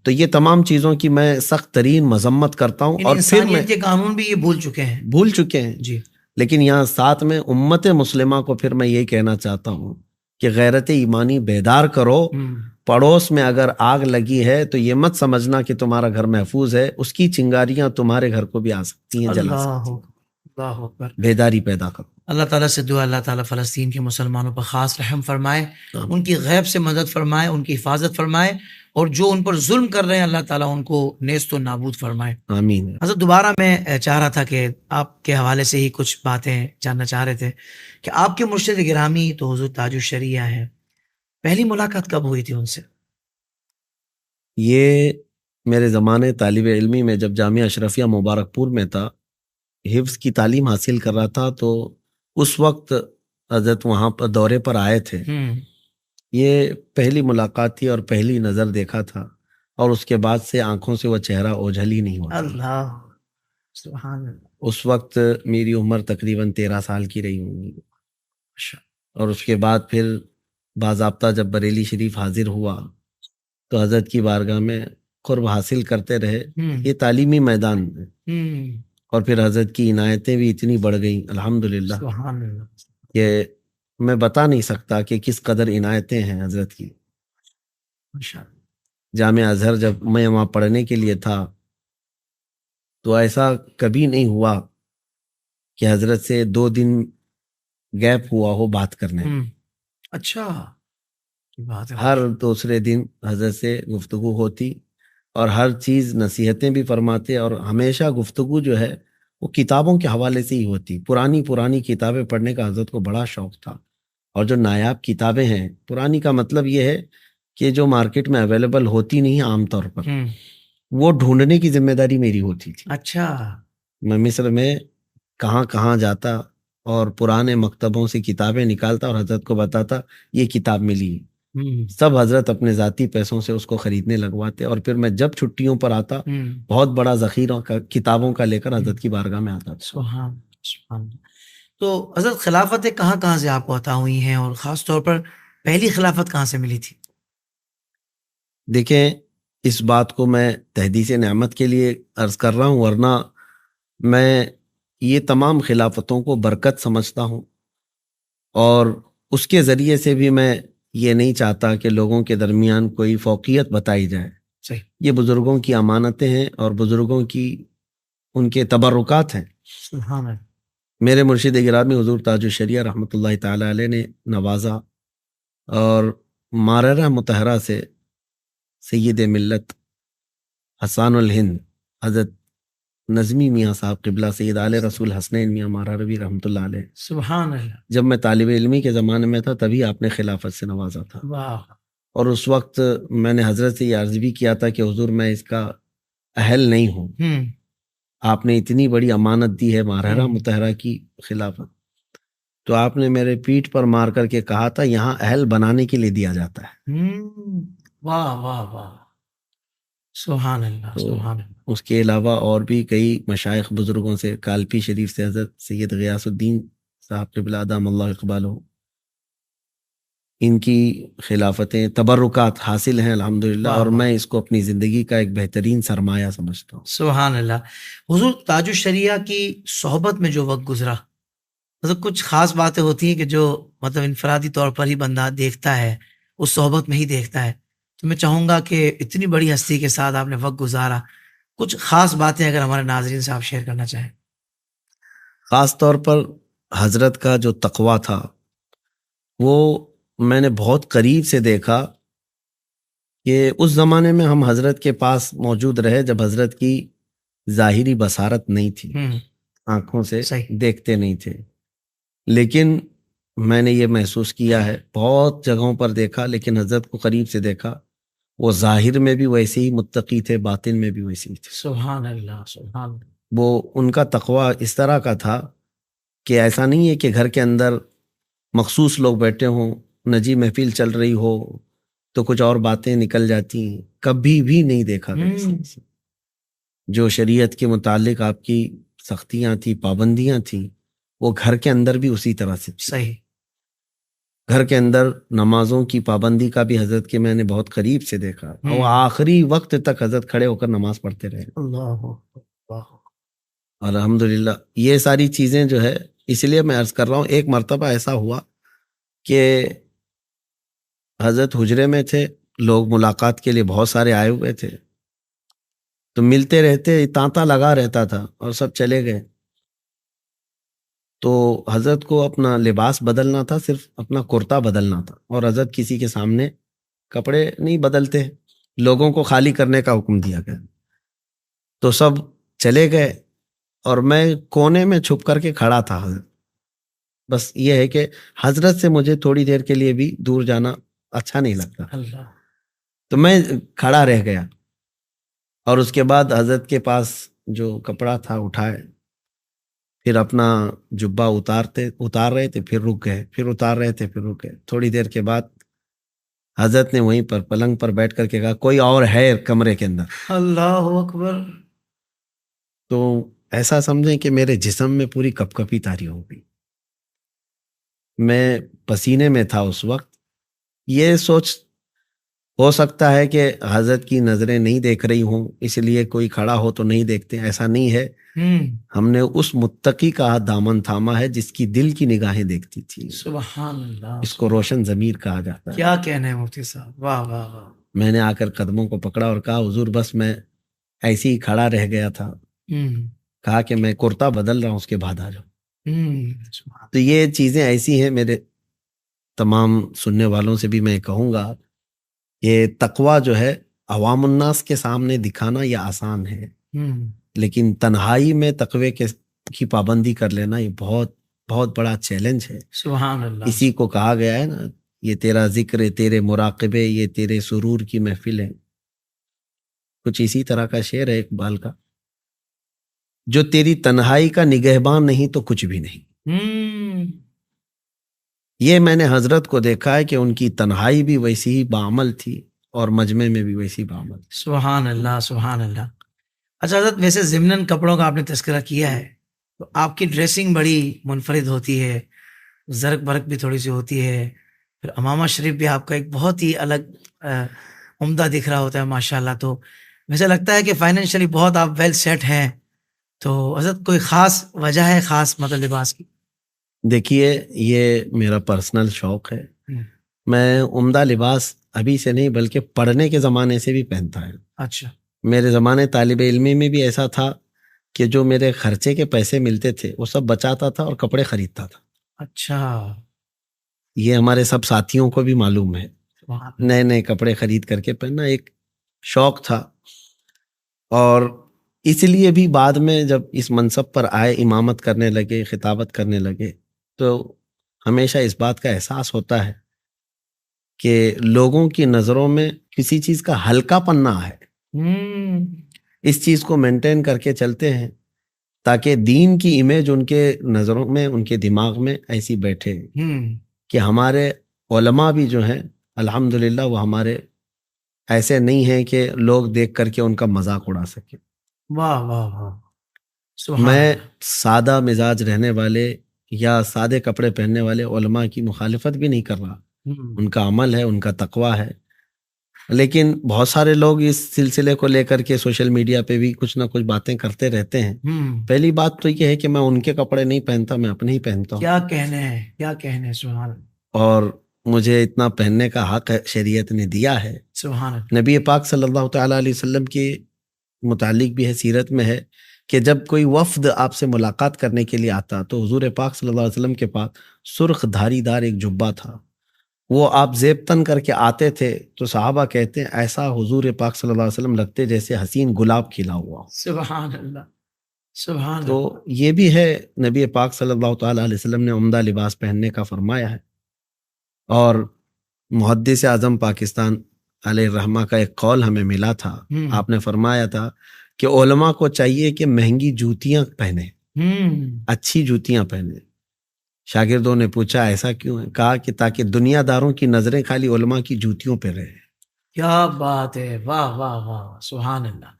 تو یہ تمام چیزوں کی میں سخت ترین مذمت کرتا ہوں. اور پھر میں کے قانون بھی یہ بھول چکے ہیں. جی. لیکن یہاں ساتھ میں امت مسلمہ کو پھر میں یہ کہنا چاہتا ہوں کہ غیرت ایمانی بیدار کرو. پڑوس میں اگر آگ لگی ہے تو یہ مت سمجھنا کہ تمہارا گھر محفوظ ہے، اس کی چنگاریاں تمہارے گھر کو بھی آ سکتی ہیں، جلا سکتی ہیں. اللہ اکبر. بیداری پیدا کرو. اللہ تعالیٰ سے دعا اللہ تعالیٰ فلسطین کے مسلمانوں پر خاص رحم فرمائے، ان کی غیب سے مدد فرمائے، ان کی حفاظت فرمائے، اور جو ان پر ظلم کر رہے ہیں اللہ تعالیٰ ان کو نیست و نابود فرمائے. آمین. حضرت دوبارہ میں چاہ رہا تھا کہ آپ کے حوالے سے ہی کچھ باتیں جاننا چاہ رہے تھے کہ آپ کے مرشد گرامی تو حضور تاج الشریعہ ہیں. پہلی ملاقات کب ہوئی تھی ان سے؟ یہ میرے زمانے طالب علمی میں جب جامعہ اشرفیہ مبارک پور میں تھا، حفظ کی تعلیم حاصل کر رہا تھا، تو اس وقت حضرت وہاں پر دورے پر آئے تھے. یہ پہلی ملاقات تھی اور پہلی نظر دیکھا تھا، اور اس کے بعد سے آنکھوں سے وہ چہرہ اوجھل ہی نہیں ہوا. اللہ سبحان اللہ. اس وقت میری عمر تقریباً 13 سال کی رہی ہوگی. اور اس کے بعد پھر باضابطہ جب بریلی شریف حاضر ہوا تو حضرت کی بارگاہ میں قرب حاصل کرتے رہے. یہ تعلیمی میدان میں، اور پھر حضرت کی عنایتیں بھی اتنی بڑھ گئیں الحمدللہ کہ میں بتا نہیں سکتا کہ کس قدر عنایتیں ہیں حضرت کی. جامعہ ازہر جب میں وہاں پڑھنے کے لیے تھا تو ایسا کبھی نہیں ہوا کہ حضرت سے 2 دن گیپ ہوا ہو بات کرنے. اچھا بات ہے. ہر دوسرے دن حضرت سے گفتگو ہوتی اور ہر چیز نصیحتیں بھی فرماتے، اور ہمیشہ گفتگو جو ہے وہ کتابوں کے حوالے سے ہی ہوتی. پرانی کتابیں پڑھنے کا حضرت کو بڑا شوق تھا. اور جو نایاب کتابیں ہیں، پرانی کا مطلب یہ ہے کہ جو مارکیٹ میں اویلیبل ہوتی نہیں عام طور پر، وہ ڈھونڈنے کی ذمہ داری میری ہوتی تھی. اچھا. میں مصر میں کہاں کہاں جاتا اور پرانے مکتبوں سے کتابیں نکالتا اور حضرت کو بتاتا یہ کتاب ملی. سب حضرت اپنے ذاتی پیسوں سے اس کو خریدنے لگواتے، اور پھر میں جب چھٹیوں پر آتا بہت بڑا ذخیرہ کتابوں کا لے کر حضرت کی بارگاہ میں آتا. سبحان. تو حضرت خلافتیں کہاں سے آپ کو عطا ہوئی ہیں، اور خاص طور پر پہلی خلافت کہاں سے ملی تھی؟ دیکھیں، اس بات کو میں تحدیث نعمت کے لیے عرض کر رہا ہوں، ورنہ میں یہ تمام خلافتوں کو برکت سمجھتا ہوں، اور اس کے ذریعے سے بھی میں یہ نہیں چاہتا کہ لوگوں کے درمیان کوئی فوقیت بتائی جائے. صحیح. یہ بزرگوں کی امانتیں ہیں اور بزرگوں کی ان کے تبرکات ہیں. سبحان اللہ. میرے مرشد گرامی حضور تاج الشریعہ رحمۃ اللہ تعالی علیہ نے نوازا، اور ماررہ مطہرہ سے سید ملت حسان الہند حضرت نظمی میاں صاحب قبلہ سید آل رسول حسنین میاں مارروی رحمۃ اللہ علیہ، سبحان اللہ، جب میں طالب علمی کے زمانے میں تھا تبھی آپ نے خلافت سے نوازا تھا. واہ. اور اس وقت میں نے حضرت سے یہ عرض بھی کیا تھا کہ حضور میں اس کا اہل نہیں ہوں، آپ نے اتنی بڑی امانت دی ہے ماررہ مطہرہ کی خلافت، تو آپ نے میرے پیٹھ پر مار کر کے کہا تھا یہاں اہل بنانے کے لیے دیا جاتا ہے. واہ واہ واہ، سبحان اللہ سبحان اللہ. اس کے علاوہ اور بھی کئی مشائخ بزرگوں سے، کالپی شریف سے حضرت سید غیاث الدین صاحب قبلہ ادام اللہ اقبالہ، ان کی خلافتیں تبرکات حاصل ہیں الحمدللہ، اور میں اس کو اپنی زندگی کا ایک بہترین سرمایہ سمجھتا ہوں۔ سبحان اللہ۔ حضور تاج الشریعہ کی صحبت میں جو وقت گزرا، مطلب کچھ خاص باتیں ہوتی ہیں کہ جو مطلب انفرادی طور پر ہی بندہ دیکھتا ہے، اس صحبت میں ہی دیکھتا ہے، تو میں چاہوں گا کہ اتنی بڑی ہستی کے ساتھ آپ نے وقت گزارا، کچھ خاص باتیں اگر ہمارے ناظرین سے آپ شیئر کرنا چاہیں۔ خاص طور پر حضرت کا جو تقویٰ تھا وہ میں نے بہت قریب سے دیکھا کہ اس زمانے میں ہم حضرت کے پاس موجود رہے جب حضرت کی ظاہری بصارت نہیں تھی، آنکھوں سے صحیح۔ دیکھتے نہیں تھے، لیکن میں نے یہ محسوس کیا ہے، بہت جگہوں پر دیکھا لیکن حضرت کو قریب سے دیکھا، وہ ظاہر میں بھی ویسے ہی متقی تھے، باطن میں بھی ویسے ہی تھے۔ سبحان اللہ، سبحان اللہ۔ وہ ان کا تقویٰ اس طرح کا تھا کہ ایسا نہیں ہے کہ گھر کے اندر مخصوص لوگ بیٹھے ہوں، نجی محفل چل رہی ہو تو کچھ اور باتیں نکل جاتی ہیں، کبھی بھی نہیں دیکھا گیا۔ جو شریعت کے متعلق آپ کی سختیاں تھیں، پابندیاں تھیں، وہ گھر کے اندر بھی اسی طرح سے تھی۔ صحیح۔ گھر کے اندر نمازوں کی پابندی کا بھی حضرت کے میں نے بہت قریب سے دیکھا، اور آخری وقت تک حضرت کھڑے ہو کر نماز پڑھتے رہے۔ اللہ اللہ۔ الحمدللہ یہ ساری چیزیں جو ہے، اس لیے میں عرض کر رہا ہوں، ایک مرتبہ ایسا ہوا کہ حضرت حجرے میں تھے، لوگ ملاقات کے لیے بہت سارے آئے ہوئے تھے، تو ملتے رہتے، تانتا لگا رہتا تھا اور سب چلے گئے، تو حضرت کو اپنا لباس بدلنا تھا، صرف اپنا کرتا بدلنا تھا، اور حضرت کسی کے سامنے کپڑے نہیں بدلتے، لوگوں کو خالی کرنے کا حکم دیا گیا، تو سب چلے گئے اور میں کونے میں چھپ کر کے کھڑا تھا۔ حضرت بس یہ ہے کہ حضرت سے مجھے تھوڑی دیر کے لیے بھی دور جانا اچھا نہیں لگتا، اللہ۔ تو میں کھڑا رہ گیا، اور اس کے بعد حضرت کے پاس جو کپڑا تھا اٹھائے، پھر اپنا جبہ اتار رہے تھے، پھر رک گئے، پھر اتار رہے تھے، پھر رک گئے۔ تھوڑی دیر کے بعد حضرت نے وہیں پر پلنگ پر بیٹھ کر کے کہا، کوئی اور ہے کمرے کے اندر؟ اللہ اکبر۔ تو ایسا سمجھیں کہ میرے جسم میں پوری کپ کپی طاری ہو گئی، میں پسینے میں تھا اس وقت۔ یہ سوچ ہو سکتا ہے کہ حضرت کی نظریں نہیں دیکھ رہی ہوں، اس لیے کوئی کھڑا ہو تو نہیں دیکھتے، ایسا نہیں ہے۔ ہم نے اس متقی کا دامن تھاما ہے جس کی دل کی نگاہیں دیکھتی تھی۔ سبحان اللہ۔ اس کو روشن ضمیر کہا جاتا ہے۔ کیا کہنا ہے مفتی صاحب، واہ واہ واہ۔ میں نے آ کر قدموں کو پکڑا اور کہا، حضور بس میں ایسے ہی کھڑا رہ گیا تھا، کہا کہ میں کرتا بدل رہا ہوں، اس کے بعد آ جاؤ۔ تو یہ چیزیں ایسی ہیں، میرے تمام سننے والوں سے بھی میں کہوں گا، یہ تقویٰ جو ہے عوام الناس کے سامنے دکھانا یہ آسان ہے، لیکن تنہائی میں تقوی کی پابندی کر لینا یہ بہت بہت بڑا چیلنج ہے۔ سبحان اللہ۔ اسی کو کہا گیا ہے نا، یہ تیرا ذکر، تیرے مراقبے، یہ تیرے سرور کی محفل ہے۔ کچھ اسی طرح کا شعر ہے اقبال کا، جو تیری تنہائی کا نگہبان نہیں تو کچھ بھی نہیں۔ یہ میں نے حضرت کو دیکھا ہے کہ ان کی تنہائی بھی ویسی ہی بعمل تھی اور مجمع میں بھی ویسی بعمل۔ سبحان اللہ، سبحان اللہ۔ اچھا حضرت، ویسے ضمناً کپڑوں کا آپ نے تذکرہ کیا ہے، تو آپ کی ڈریسنگ بڑی منفرد ہوتی ہے، زرق برق بھی تھوڑی سی ہوتی ہے، پھر امامہ شریف بھی آپ کا ایک بہت ہی الگ عمدہ دکھ رہا ہوتا ہے ماشاءاللہ۔ تو ویسے لگتا ہے کہ فائنینشلی بہت آپ ویل سیٹ ہیں، تو حضرت کوئی خاص وجہ ہے خاص مطلب لباس کی؟ دیکھیے، یہ میرا پرسنل شوق ہے، میں عمدہ لباس ابھی سے نہیں بلکہ پڑھنے کے زمانے سے بھی پہنتا ہے۔ اچھا۔ میرے زمانے طالب علمی میں بھی ایسا تھا کہ جو میرے خرچے کے پیسے ملتے تھے وہ سب بچاتا تھا اور کپڑے خریدتا تھا۔ اچھا۔ یہ ہمارے سب ساتھیوں کو بھی معلوم ہے، نئے نئے کپڑے خرید کر کے پہننا ایک شوق تھا، اور اس لیے بھی بعد میں جب اس منصب پر آئے، امامت کرنے لگے، خطابت کرنے لگے، تو ہمیشہ اس بات کا احساس ہوتا ہے کہ لوگوں کی نظروں میں کسی چیز کا ہلکا پن نہ ہے، اس چیز کو مینٹین کر کے چلتے ہیں تاکہ دین کی امیج ان کے نظروں میں، ان کے دماغ میں ایسی بیٹھے کہ ہمارے علماء بھی جو ہیں الحمدللہ وہ ہمارے ایسے نہیں ہیں کہ لوگ دیکھ کر کے ان کا مذاق اڑا سکے۔ واہ واہ واہ۔ میں سادہ مزاج رہنے والے یا سادے کپڑے پہننے والے علماء کی مخالفت بھی نہیں کر رہا، ان کا عمل ہے، ان کا تقویٰ ہے. لیکن بہت سارے لوگ اس سلسلے کو لے کر کے سوشل میڈیا پہ بھی کچھ نہ کچھ باتیں کرتے رہتے ہیں. پہلی بات تو یہ ہے کہ میں ان کے کپڑے نہیں پہنتا، میں اپنے ہی پہنتا ہوں. کیا کہنے ہیں، کیا کہنے ہیں، سبحان اللہ. اور مجھے اتنا پہننے کا حق شریعت نے دیا ہے. سبحان اللہ. نبی پاک صلی اللہ تعالیٰ علیہ وسلم کے متعلق بھی ہے، سیرت میں ہے کہ جب کوئی وفد آپ سے ملاقات کرنے کے لیے آتا تو حضور پاک صلی اللہ علیہ وسلم کے پاس سرخ دھاری دار ایک جبہ تھا، وہ آپ زیب تن کر کے آتے تھے تو صحابہ کہتے ہیں ایسا حضور پاک صلی اللہ علیہ وسلم لگتے جیسے حسین گلاب کھلا ہوا. سبحان اللہ، سبحان تو اللہ. یہ بھی ہے، نبی پاک صلی اللہ تعالیٰ علیہ وسلم نے عمدہ لباس پہننے کا فرمایا ہے. اور محدث اعظم پاکستان علیہ الرحمہ کا ایک قول ہمیں ملا تھا، آپ نے فرمایا تھا کہ علماء کو چاہیے کہ مہنگی جوتیاں پہنے، اچھی جوتیاں پہنے. شاگردوں نے پوچھا ایسا کیوں ہے؟ کہا کہ تاکہ دنیا داروں کی نظریں خالی علماء کی جوتیوں پہ رہے. کیا بات ہے، واہ واہ واہ، سبحان اللہ.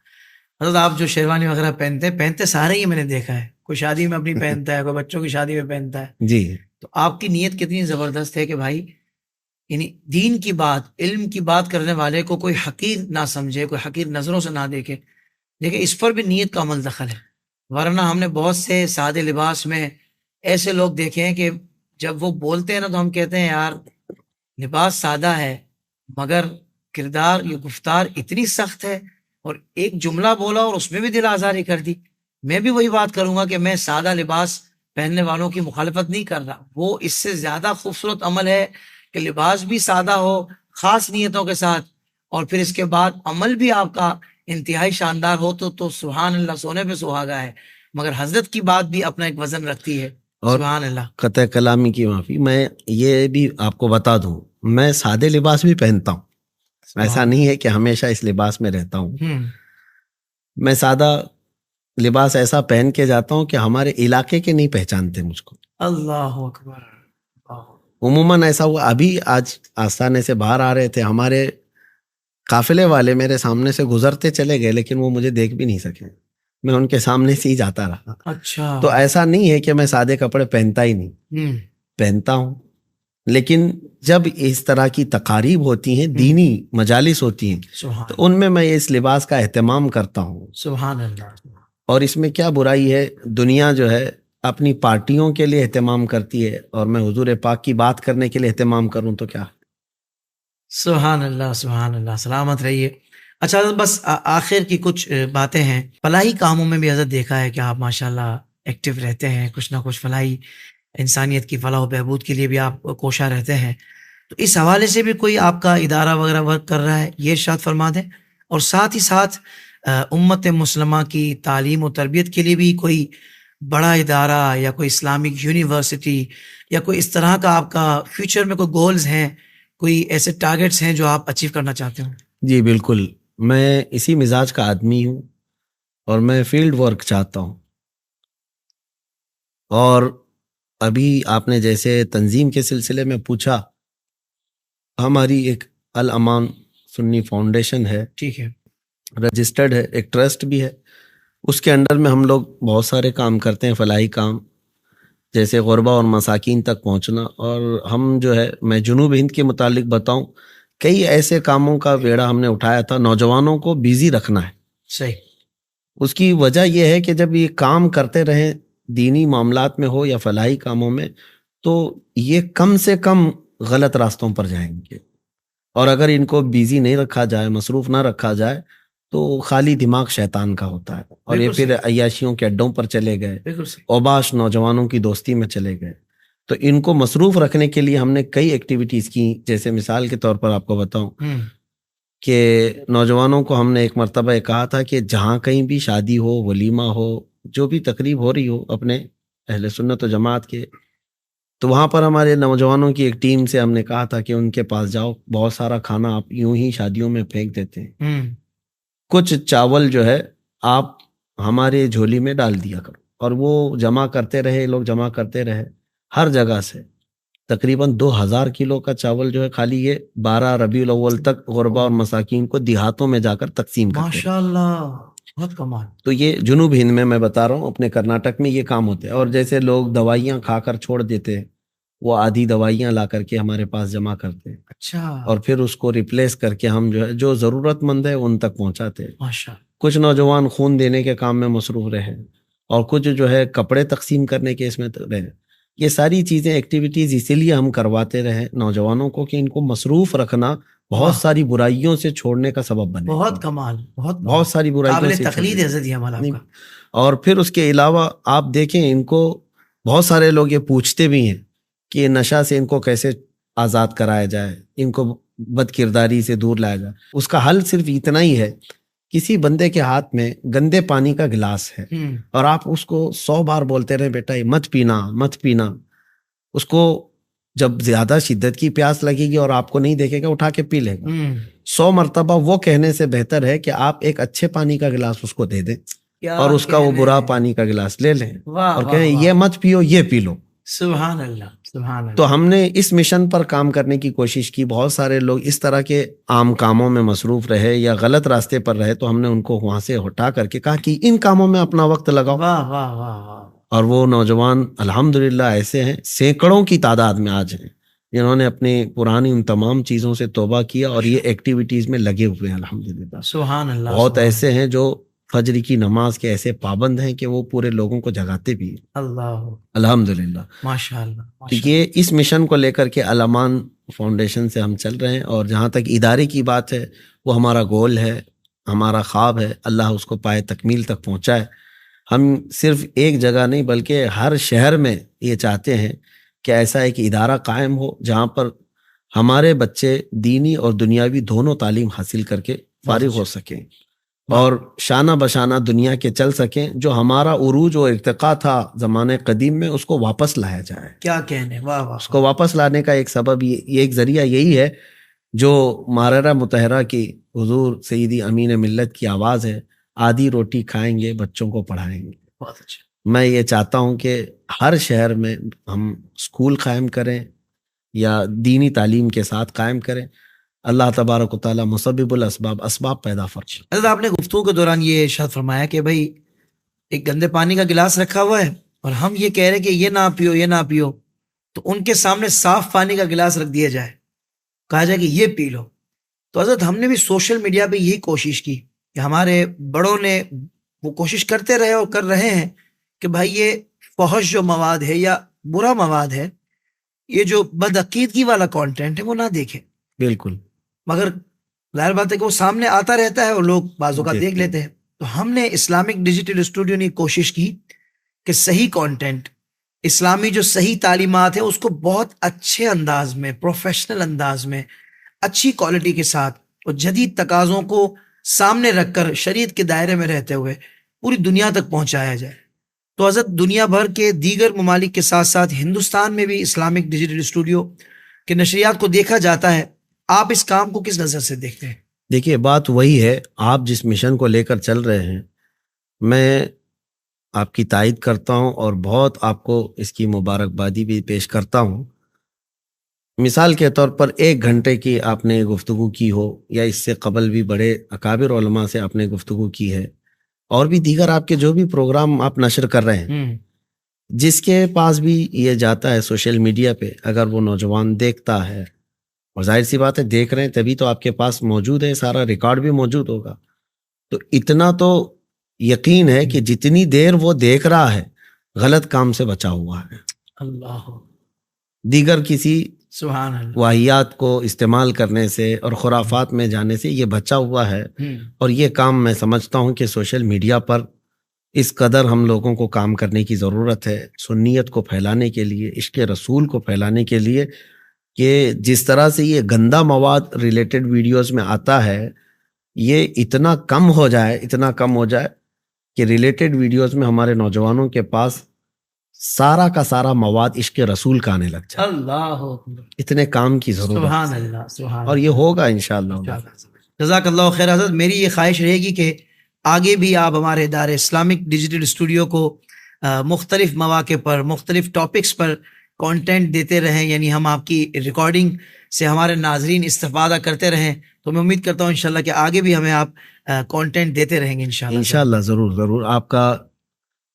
حضرت آپ جو شیروانی وغیرہ پہنتے سارے ہی میں نے دیکھا ہے، کوئی شادی میں اپنی پہنتا ہے، کوئی بچوں کی شادی میں پہنتا ہے. جی. تو آپ کی نیت کتنی زبردست ہے کہ بھائی یعنی دین کی بات، علم کی بات کرنے والے کو کوئی حقیر نہ سمجھے، کوئی حقیر نظروں سے نہ دیکھے. دیکھیں اس پر بھی نیت کا عمل دخل ہے، ورنہ ہم نے بہت سے سادے لباس میں ایسے لوگ دیکھے ہیں کہ جب وہ بولتے ہیں نا تو ہم کہتے ہیں یار لباس سادہ ہے مگر کردار یہ گفتار اتنی سخت ہے، اور ایک جملہ بولا اور اس میں بھی دل آزاری کر دی. میں بھی وہی بات کروں گا کہ میں سادہ لباس پہننے والوں کی مخالفت نہیں کر رہا، وہ اس سے زیادہ خوبصورت عمل ہے کہ لباس بھی سادہ ہو خاص نیتوں کے ساتھ، اور پھر اس کے بعد عمل بھی آپ کا انتہائی شاندار ہو تو سبحان اللہ، سونے پہ سہاگا ہے. مگر حضرت کی بات بھی اپنا ایک وزن رکھتی ہے. اور سبحان اللہ. قطع کلامی کی معافی، میں یہ بھی آپ کو بتا دوں میں سادے لباس بھی پہنتا ہوں، ایسا نہیں ہے کہ ہمیشہ اس لباس میں رہتا ہوں. میں سادہ لباس ایسا پہن کے جاتا ہوں کہ ہمارے علاقے کے نہیں پہچانتے مجھ کو. اللہ اکبر. عموماً ایسا ہوا، ابھی آج آستانے سے باہر آ رہے تھے، ہمارے قافلے والے میرے سامنے سے گزرتے چلے گئے لیکن وہ مجھے دیکھ بھی نہیں سکے، میں ان کے سامنے سے ہی جاتا رہا. اچھا. تو ایسا نہیں ہے کہ میں سادے کپڑے پہنتا ہی نہیں، پہنتا ہوں. لیکن جب اس طرح کی تقاریب ہوتی ہیں، دینی مجالس ہوتی ہیں، تو ان میں میں اس لباس کا اہتمام کرتا ہوں. سبحان اللہ. اور اس میں کیا برائی ہے؟ دنیا جو ہے اپنی پارٹیوں کے لیے اہتمام کرتی ہے اور میں حضور پاک کی بات کرنے کے لیے اہتمام کروں تو کیا؟ سبحان اللہ، سبحان اللہ. سلامت رہیے. اچھا بس آخر کی کچھ باتیں ہیں. فلاحی کاموں میں بھی حضرت دیکھا ہے کہ آپ ماشاءاللہ ایکٹیو رہتے ہیں، کچھ نہ کچھ فلاحی انسانیت کی فلاح و بہبود کے لیے بھی آپ کوشاں رہتے ہیں. تو اس حوالے سے بھی کوئی آپ کا ادارہ وغیرہ ورک کر رہا ہے، یہ ارشاد فرما دیں. اور ساتھ ہی ساتھ امت مسلمہ کی تعلیم و تربیت کے لیے بھی کوئی بڑا ادارہ یا کوئی اسلامک یونیورسٹی یا کوئی اس طرح کا آپ کا فیوچر میں کوئی گولز ہیں، کوئی ایسے ٹارگٹس ہیں جو آپ اچیو کرنا چاہتے ہوں؟ جی بالکل، میں اسی مزاج کا آدمی ہوں اور میں فیلڈ ورک چاہتا ہوں. اور ابھی آپ نے جیسے تنظیم کے سلسلے میں پوچھا، ہماری ایک الامان سنی فاؤنڈیشن ہے، ٹھیک ہے، رجسٹرڈ ہے، ایک ٹرسٹ بھی ہے. اس کے انڈر میں ہم لوگ بہت سارے کام کرتے ہیں، فلاحی کام، جیسے غربا اور مساکین تک پہنچنا. اور ہم جو ہے، میں جنوب ہند کے متعلق بتاؤں، کئی ایسے کاموں کا بیڑا ہم نے اٹھایا تھا. نوجوانوں کو بیزی رکھنا ہے. صحیح. اس کی وجہ یہ ہے کہ جب یہ کام کرتے رہیں، دینی معاملات میں ہو یا فلاحی کاموں میں، تو یہ کم سے کم غلط راستوں پر جائیں گے. اور اگر ان کو بیزی نہیں رکھا جائے، مصروف نہ رکھا جائے، تو خالی دماغ شیطان کا ہوتا ہے اور یہ پھر عیاشیوں کے اڈوں پر چلے گئے، اوباش نوجوانوں کی دوستی میں چلے گئے. تو ان کو مصروف رکھنے کے لیے ہم نے کئی ایکٹیویٹیز کی. جیسے مثال کے طور پر آپ کو بتاؤں کہ نوجوانوں کو ہم نے ایک مرتبہ کہا تھا کہ جہاں کہیں بھی شادی ہو، ولیمہ ہو، جو بھی تقریب ہو رہی ہو اپنے اہل سنت و جماعت کے، تو وہاں پر ہمارے نوجوانوں کی ایک ٹیم سے ہم نے کہا تھا کہ ان کے پاس جاؤ، بہت سارا کھانا آپ یوں ہی شادیوں میں پھینک دیتے ہیں، کچھ چاول جو ہے آپ ہمارے جھولی میں ڈال دیا کرو. اور وہ جمع کرتے رہے، لوگ جمع کرتے رہے ہر جگہ سے. تقریباً 2000 کلو کا چاول جو ہے خالی یہ 12 ربیع الاول تک غربا اور مساکین کو دیہاتوں میں جا کر تقسیم کرتے ہیں. ماشاءاللہ، بہت کمال. تو یہ جنوب ہند میں بتا رہا ہوں، اپنے کرناٹک میں یہ کام ہوتے ہیں. اور جیسے لوگ دوائیاں کھا کر چھوڑ دیتے ہیں، وہ آدھی دوائیاں لا کر کے ہمارے پاس جمع کرتے ہیں، اچھا، اور پھر اس کو ریپلیس کر کے ہم جو ہے جو ضرورت مند ہے ان تک پہنچاتے ہیں۔ ماشاء کچھ نوجوان خون دینے کے کام میں مصروف رہے، اور کچھ جو ہے کپڑے تقسیم کرنے کے اس میں رہے۔ یہ ساری چیزیں ایکٹیویٹیز اسی لیے ہم کرواتے رہے نوجوانوں کو کہ ان کو مصروف رکھنا بہت ساری برائیوں سے چھوڑنے کا سبب بنے، بہت کمال، بہت ساری برائیوں قابل سے تقلید چھوڑنے۔ ہے حضرت یہ عمل آپ کا۔ اور پھر اس کے علاوہ آپ دیکھیں ان کو بہت سارے لوگ یہ پوچھتے بھی ہیں کہ نشہ سے ان کو کیسے آزاد کرایا جائے، ان کو بد کرداری سے دور لایا جائے۔ اس کا حل صرف اتنا ہی ہے، کسی بندے کے ہاتھ میں گندے پانی کا گلاس ہے اور آپ اس کو 100 بار بولتے رہے بیٹا یہ مت پینا مت پینا، اس کو جب زیادہ شدت کی پیاس لگے گی اور آپ کو نہیں دیکھے گا اٹھا کے پی لے گا۔ 100 مرتبہ وہ کہنے سے بہتر ہے کہ آپ ایک اچھے پانی کا گلاس اس کو دے دیں اور اس کا وہ برا پانی کا گلاس لے لیں اور کہیں یہ مت پیو یہ پی لو۔ سبحان اللہ، سبحان اللہ۔ تو ہم نے اس مشن پر کام کرنے کی کوشش کی۔ بہت سارے لوگ اس طرح کے عام کاموں میں مصروف رہے یا غلط راستے پر رہے، تو ہم نے ان کو وہاں سے ہٹا کر کے کہا کہ ان کاموں میں اپنا وقت لگاؤ۔ واہ واہ واہ واہ۔ اور وہ نوجوان الحمدللہ ایسے ہیں، سینکڑوں کی تعداد میں آج ہیں، جنہوں نے اپنی پرانی ان تمام چیزوں سے توبہ کیا اور یہ ایکٹیویٹیز میں لگے ہوئے ہیں الحمدللہ۔ سبحان اللہ۔ بہت ایسے ہیں جو فجر کی نماز کے ایسے پابند ہیں کہ وہ پورے لوگوں کو جگاتے بھی ہیں اللہ، الحمدللہ۔ ماشاء اللہ۔ تو یہ اس مشن کو لے کر کے الامان فاؤنڈیشن سے ہم چل رہے ہیں، اور جہاں تک ادارے کی بات ہے وہ ہمارا گول ہے، ہمارا خواب ہے، اللہ اس کو پائے تکمیل تک پہنچائے۔ ہم صرف ایک جگہ نہیں بلکہ ہر شہر میں یہ چاہتے ہیں کہ ایسا ایک ادارہ قائم ہو جہاں پر ہمارے بچے دینی اور دنیاوی دونوں تعلیم حاصل کر کے فارغ ہو سکیں اور شانہ بشانہ دنیا کے چل سکیں۔ جو ہمارا عروج و ارتقا تھا زمانے قدیم میں اس کو واپس لایا جائے۔ کیا کہنے، واہ واہ۔ اس کو واپس لانے کا ایک سبب یہ ایک ذریعہ یہی ہے جو ماررہ مطہرہ کی حضور سیدی امین ملت کی آواز ہے، آدھی روٹی کھائیں گے بچوں کو پڑھائیں گے۔ بہت اچھا۔ میں یہ چاہتا ہوں کہ ہر شہر میں ہم اسکول قائم کریں یا دینی تعلیم کے ساتھ قائم کریں۔ اللہ تبارک و تعالیٰ مسبب الاسباب، اسباب پیدا فرمائے۔ حضرت آپ نے گفتگو کے دوران یہ ارشاد فرمایا کہ بھائی ایک گندے پانی کا گلاس رکھا ہوا ہے اور ہم یہ کہہ رہے ہیں کہ یہ نہ پیو یہ نہ پیو، تو ان کے سامنے صاف پانی کا گلاس رکھ دیا جائے، کہا جائے کہ یہ پی لو۔ تو حضرت ہم نے بھی سوشل میڈیا پہ یہی کوشش کی کہ ہمارے بڑوں نے وہ کوشش کرتے رہے اور کر رہے ہیں کہ بھائی یہ فحش جو مواد ہے یا برا مواد ہے، یہ جو بدعقیدگی والا کانٹینٹ ہے وہ نہ دیکھیں۔ بالکل، مگر ظاہر بات ہے کہ وہ سامنے آتا رہتا ہے اور لوگ بعضوں کا دیکھ لیتے ہیں۔ تو ہم نے اسلامک ڈیجیٹل اسٹوڈیو نے کوشش کی کہ صحیح کانٹینٹ، اسلامی جو صحیح تعلیمات ہیں اس کو بہت اچھے انداز میں، پروفیشنل انداز میں، اچھی کوالٹی کے ساتھ اور جدید تقاضوں کو سامنے رکھ کر شریعت کے دائرے میں رہتے ہوئے پوری دنیا تک پہنچایا جائے۔ تو حضرت دنیا بھر کے دیگر ممالک کے ساتھ ساتھ ہندوستان میں بھی اسلامک ڈیجیٹل اسٹوڈیو کے نشریات کو دیکھا جاتا ہے۔ آپ اس کام کو کس نظر سے دیکھتے ہیں؟ دیکھیے بات وہی ہے، آپ جس مشن کو لے کر چل رہے ہیں میں آپ کی تائید کرتا ہوں اور بہت آپ کو اس کی مبارکبادی بھی پیش کرتا ہوں۔ مثال کے طور پر 1 گھنٹے کی آپ نے گفتگو کی ہو یا اس سے قبل بھی بڑے اکابر علماء سے آپ نے گفتگو کی ہے، اور بھی دیگر آپ کے جو بھی پروگرام آپ نشر کر رہے ہیں، جس کے پاس بھی یہ جاتا ہے سوشل میڈیا پہ، اگر وہ نوجوان دیکھتا ہے، اور ظاہر سی بات ہے دیکھ رہے ہیں تبھی تو آپ کے پاس موجود ہے، سارا ریکارڈ بھی موجود ہوگا، تو اتنا تو یقین ہے کہ جتنی دیر وہ دیکھ رہا ہے غلط کام سے بچا ہوا ہے، اللہ، دیگر کسی سبحان اللہ، واہیات کو استعمال کرنے سے اور خرافات میں جانے سے یہ بچا ہوا ہے۔ اور یہ کام میں سمجھتا ہوں کہ سوشل میڈیا پر اس قدر ہم لوگوں کو کام کرنے کی ضرورت ہے، سنیت کو پھیلانے کے لیے، عشق رسول کو پھیلانے کے لیے، کہ جس طرح سے یہ گندا مواد ریلیٹڈ ویڈیوز میں آتا ہے یہ اتنا کم ہو جائے کہ ریلیٹڈ ویڈیوز میں ہمارے نوجوانوں کے پاس سارا کا سارا مواد عشق رسول کا آنے لگ جائے۔ اللہ، اتنے کام کی ضرورت سبحان ہے، اللہ، سبحان اور یہ ہوگا انشاءاللہ۔ جزاک اللہ خیر حضرت۔ میری یہ خواہش رہے گی کہ آگے بھی آپ ہمارے ادارے اسلامک ڈیجیٹل اسٹوڈیو کو مختلف مواقع پر، مختلف ٹاپکس پر کانٹینٹ دیتے رہیں، یعنی ہم آپ کی ریکارڈنگ سے ہمارے ناظرین استفادہ کرتے رہیں۔ تو میں امید کرتا ہوں انشاءاللہ کہ آگے بھی ہمیں آپ کانٹینٹ دیتے رہیں گے انشاءاللہ۔ ضرور آپ کا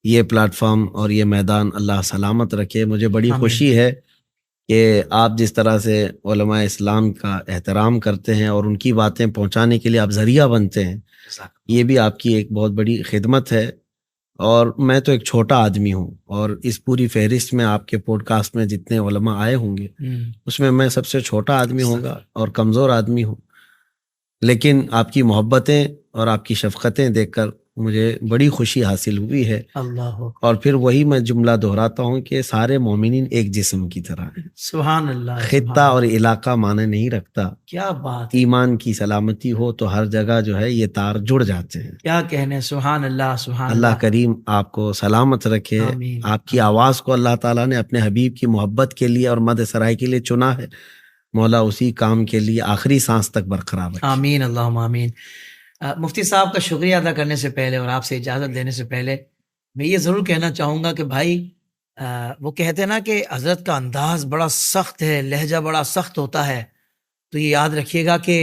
یہ پلیٹ فارم اور یہ میدان اللہ سلامت رکھے۔ مجھے بڑی خوشی ہے کہ آپ جس طرح سے علماء اسلام کا احترام کرتے ہیں اور ان کی باتیں پہنچانے کے لیے آپ ذریعہ بنتے ہیں، یہ بھی آپ کی ایک بہت بڑی خدمت ہے۔ اور میں تو ایک چھوٹا آدمی ہوں، اور اس پوری فہرست میں آپ کے پوڈ کاسٹ میں جتنے علماء آئے ہوں گے اس میں میں سب سے چھوٹا آدمی ہوں گا اور کمزور آدمی ہوں، لیکن آپ کی محبتیں اور آپ کی شفقتیں دیکھ کر مجھے بڑی خوشی حاصل ہوئی ہے۔ اللہ اور پھر وہی میں جملہ دہراتا ہوں کہ سارے مومنین ایک جسم کی طرح ہیں۔ سبحان اللہ، خطہ اور علاقہ معنی نہیں رکھتا، کیا بات ہے، ایمان کی سلامتی ہو تو ہر جگہ جو ہے یہ تار جڑ جاتے ہیں۔ کیا کہنے، سبحان اللہ، سبحان اللہ کریم آپ کو سلامت رکھے۔ آمین۔ آپ کی آواز کو اللہ تعالیٰ نے اپنے حبیب کی محبت کے لیے اور مدح سرائی کے لیے چنا ہے، مولا اسی کام کے لیے آخری سانس تک برقرار رکھے۔ آمین، اللہم آمین۔ مفتی صاحب کا شکریہ ادا کرنے سے پہلے اور آپ سے اجازت لینے سے پہلے میں یہ ضرور کہنا چاہوں گا کہ بھائی وہ کہتے ہیں نا کہ حضرت کا انداز بڑا سخت ہے، لہجہ بڑا سخت ہوتا ہے، تو یہ یاد رکھیے گا کہ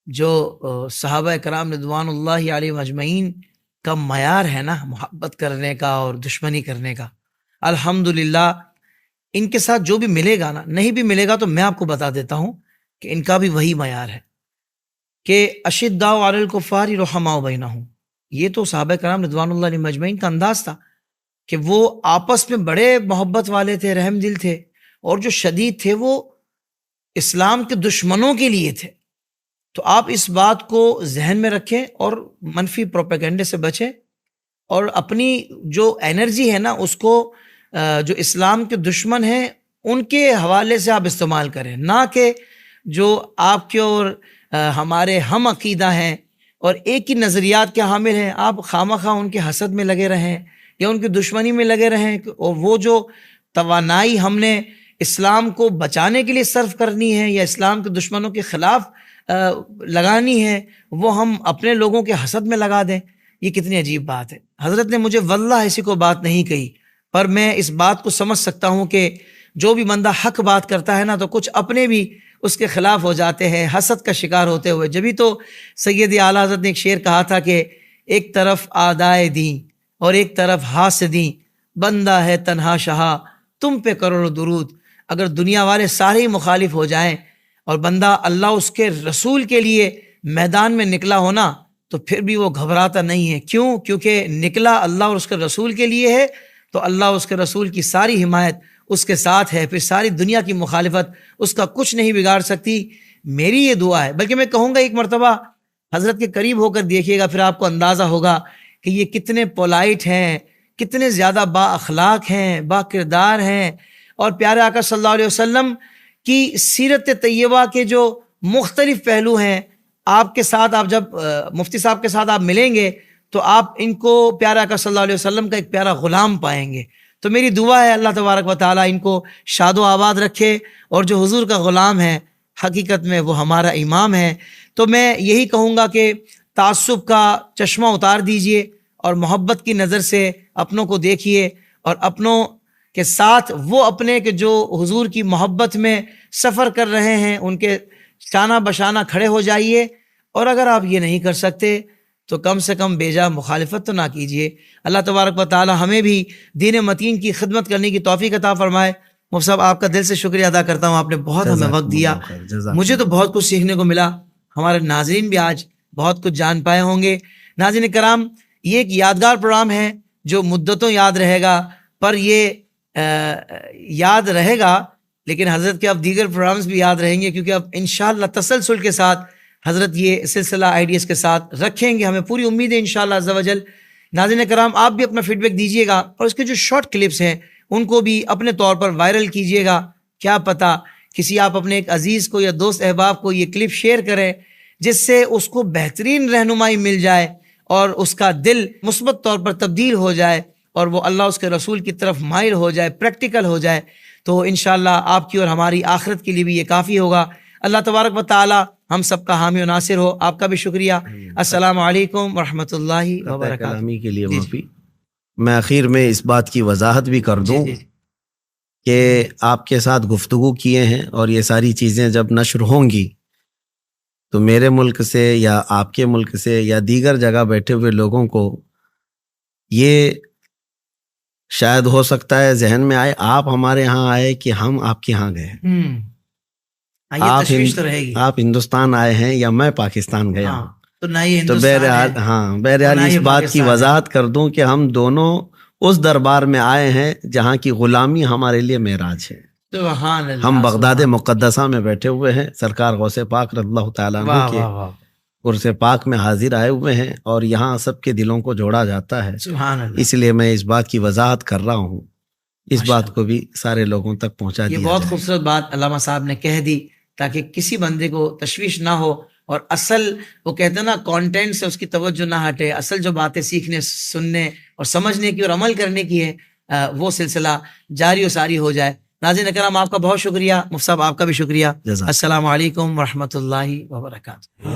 جو صحابہ کرام رضوان اللہ علیہ مجمعین کا معیار ہے نا محبت کرنے کا اور دشمنی کرنے کا، الحمدللہ ان کے ساتھ جو بھی ملے گا نا، نہیں بھی ملے گا تو میں آپ کو بتا دیتا ہوں کہ ان کا بھی وہی معیار ہے کہ اشداء علی الکفار رحماء بینہم۔ یہ تو صحابہ کرام رضوان اللہ علیہ مجمعین کا انداز تھا کہ وہ آپس میں بڑے محبت والے تھے، رحم دل تھے، اور جو شدید تھے وہ اسلام کے دشمنوں کے لیے تھے۔ تو آپ اس بات کو ذہن میں رکھیں اور منفی پروپیگنڈے سے بچیں، اور اپنی جو انرجی ہے نا اس کو جو اسلام کے دشمن ہیں ان کے حوالے سے آپ استعمال کریں، نہ کہ جو آپ کے اور ہمارے ہم عقیدہ ہیں اور ایک ہی نظریات کے حامل ہیں، آپ خواہ ان کے حسد میں لگے رہیں یا ان کی دشمنی میں لگے رہیں، اور وہ جو توانائی ہم نے اسلام کو بچانے کے لیے صرف کرنی ہے یا اسلام کے دشمنوں کے خلاف لگانی ہے وہ ہم اپنے لوگوں کے حسد میں لگا دیں، یہ کتنی عجیب بات ہے۔ حضرت نے مجھے واللہ ایسی کوئی بات نہیں کہی، پر میں اس بات کو سمجھ سکتا ہوں کہ جو بھی بندہ حق بات کرتا ہے نا تو کچھ اپنے بھی اس کے خلاف ہو جاتے ہیں حسد کا شکار ہوتے ہوئے۔ جبھی تو سید اعلیٰ حضرت نے ایک شعر کہا تھا کہ ایک طرف آدائے دیں اور ایک طرف حاسدیں، بندہ ہے تنہا شہا تم پہ کروڑوں درود۔ اگر دنیا والے سارے ہی مخالف ہو جائیں اور بندہ اللہ اس کے رسول کے لیے میدان میں نکلا ہونا تو پھر بھی وہ گھبراتا نہیں ہے۔ کیوں؟ کیونکہ نکلا اللہ اور اس کے رسول کے لیے ہے تو اللہ اس کے رسول کی ساری حمایت اس کے ساتھ ہے، پھر ساری دنیا کی مخالفت اس کا کچھ نہیں بگاڑ سکتی۔ میری یہ دعا ہے، بلکہ میں کہوں گا ایک مرتبہ حضرت کے قریب ہو کر دیکھیے گا، پھر آپ کو اندازہ ہوگا کہ یہ کتنے پولائٹ ہیں، کتنے زیادہ با اخلاق ہیں، با کردار ہیں، اور پیارے آقا صلی اللہ علیہ وسلم کی سیرت طیبہ کے جو مختلف پہلو ہیں آپ کے ساتھ، آپ جب مفتی صاحب کے ساتھ آپ ملیں گے تو آپ ان کو پیارے آقا صلی اللہ علیہ وسلم کا ایک پیارا غلام پائیں گے۔ تو میری دعا ہے اللہ تبارک و تعالیٰ ان کو شاد و آباد رکھے، اور جو حضور کا غلام ہے حقیقت میں وہ ہمارا امام ہے۔ تو میں یہی کہوں گا کہ تعصب کا چشمہ اتار دیجئے اور محبت کی نظر سے اپنوں کو دیکھیے، اور اپنوں کے ساتھ وہ اپنے کہ جو حضور کی محبت میں سفر کر رہے ہیں ان کے شانہ بشانہ کھڑے ہو جائیے، اور اگر آپ یہ نہیں کر سکتے تو کم سے کم بیجا مخالفت تو نہ کیجیے۔ اللہ تبارک و تعالی ہمیں بھی دین متین کی خدمت کرنے کی توفیق عطا فرمائے۔ مفتی صاحب آپ کا دل سے شکریہ ادا کرتا ہوں، آپ نے بہت ہمیں وقت دیا، مجھے تو بہت کچھ سیکھنے کو ملا، ہمارے ناظرین بھی آج بہت کچھ جان پائے ہوں گے۔ ناظرین کرام، یہ ایک یادگار پروگرام ہے جو مدتوں یاد رہے گا، پر یہ یاد رہے گا لیکن حضرت کے اب دیگر پروگرامز بھی یاد رہیں گے، کیونکہ اب انشاءاللہ تسلسل کے ساتھ حضرت یہ سلسلہ آئیڈیاز کے ساتھ رکھیں گے، ہمیں پوری امید ہے انشاءاللہ عز و جل۔ ناظرین کرام، آپ بھی اپنا فیڈ بیک دیجیے گا، اور اس کے جو شارٹ کلپس ہیں ان کو بھی اپنے طور پر وائرل کیجیے گا، کیا پتہ کسی آپ اپنے ایک عزیز کو یا دوست احباب کو یہ کلپ شیئر کریں جس سے اس کو بہترین رہنمائی مل جائے اور اس کا دل مثبت طور پر تبدیل ہو جائے اور وہ اللہ اس کے رسول کی طرف مائل ہو جائے، پریکٹیکل ہو جائے، تو انشاءاللہ آپ کی اور ہماری آخرت کے لیے بھی یہ کافی ہوگا۔ اللہ تبارک و تعالی ہم سب کا حامی و ناصر ہو۔ آپ کا بھی شکریہ۔ السلام علیکم ورحمۃ اللہ وبرکاتہ۔ کلامی کے لیے معافی۔ میں آخر میں اس بات کی وضاحت بھی کر دوں کہ آپ کے ساتھ گفتگو کیے ہیں، اور یہ ساری چیزیں جب نشر ہوں گی تو میرے ملک سے یا آپ کے ملک سے یا دیگر جگہ بیٹھے ہوئے لوگوں کو یہ شاید ہو سکتا ہے ذہن میں آئے آپ ہمارے یہاں آئے کہ ہم آپ کے یہاں گئے. یہ تشویش تو رہے گی. آپ ہندوستان آئے ہیں یا میں پاکستان گیا ہوں. تو نہ یہ تو بہرحال اس بات کی وضاحت کر دوں کہ ہم دونوں اس دربار میں آئے ہیں جہاں کی غلامی ہمارے لیے معراج ہے. ہم بغداد مقدسہ میں بیٹھے ہوئے ہیں، سرکار غوث پاک رضی اللہ تعالیٰ عنہ کے عرص پاک میں حاضر آئے ہوئے ہیں، اور یہاں سب کے دلوں کو جوڑا جاتا ہے. اس لیے میں اس بات کی وضاحت کر رہا ہوں، اس بات کو بھی سارے لوگوں تک پہنچا دیا. یہ بہت خوبصورت بات علامہ صاحب نے کہہ دی تاکہ کسی بندے کو تشویش نہ ہو، اور اصل وہ کہتے ہیں نا کانٹینٹ سے اس کی توجہ نہ ہٹے، اصل جو باتیں سیکھنے سننے اور سمجھنے کی اور عمل کرنے کی ہے وہ سلسلہ جاری و ساری ہو جائے. ناظرین اکرام، آپ کا بہت شکریہ. مفتی صاحب آپ کا بھی شکریہ. السلام علیکم ورحمۃ اللہ وبرکاتہ.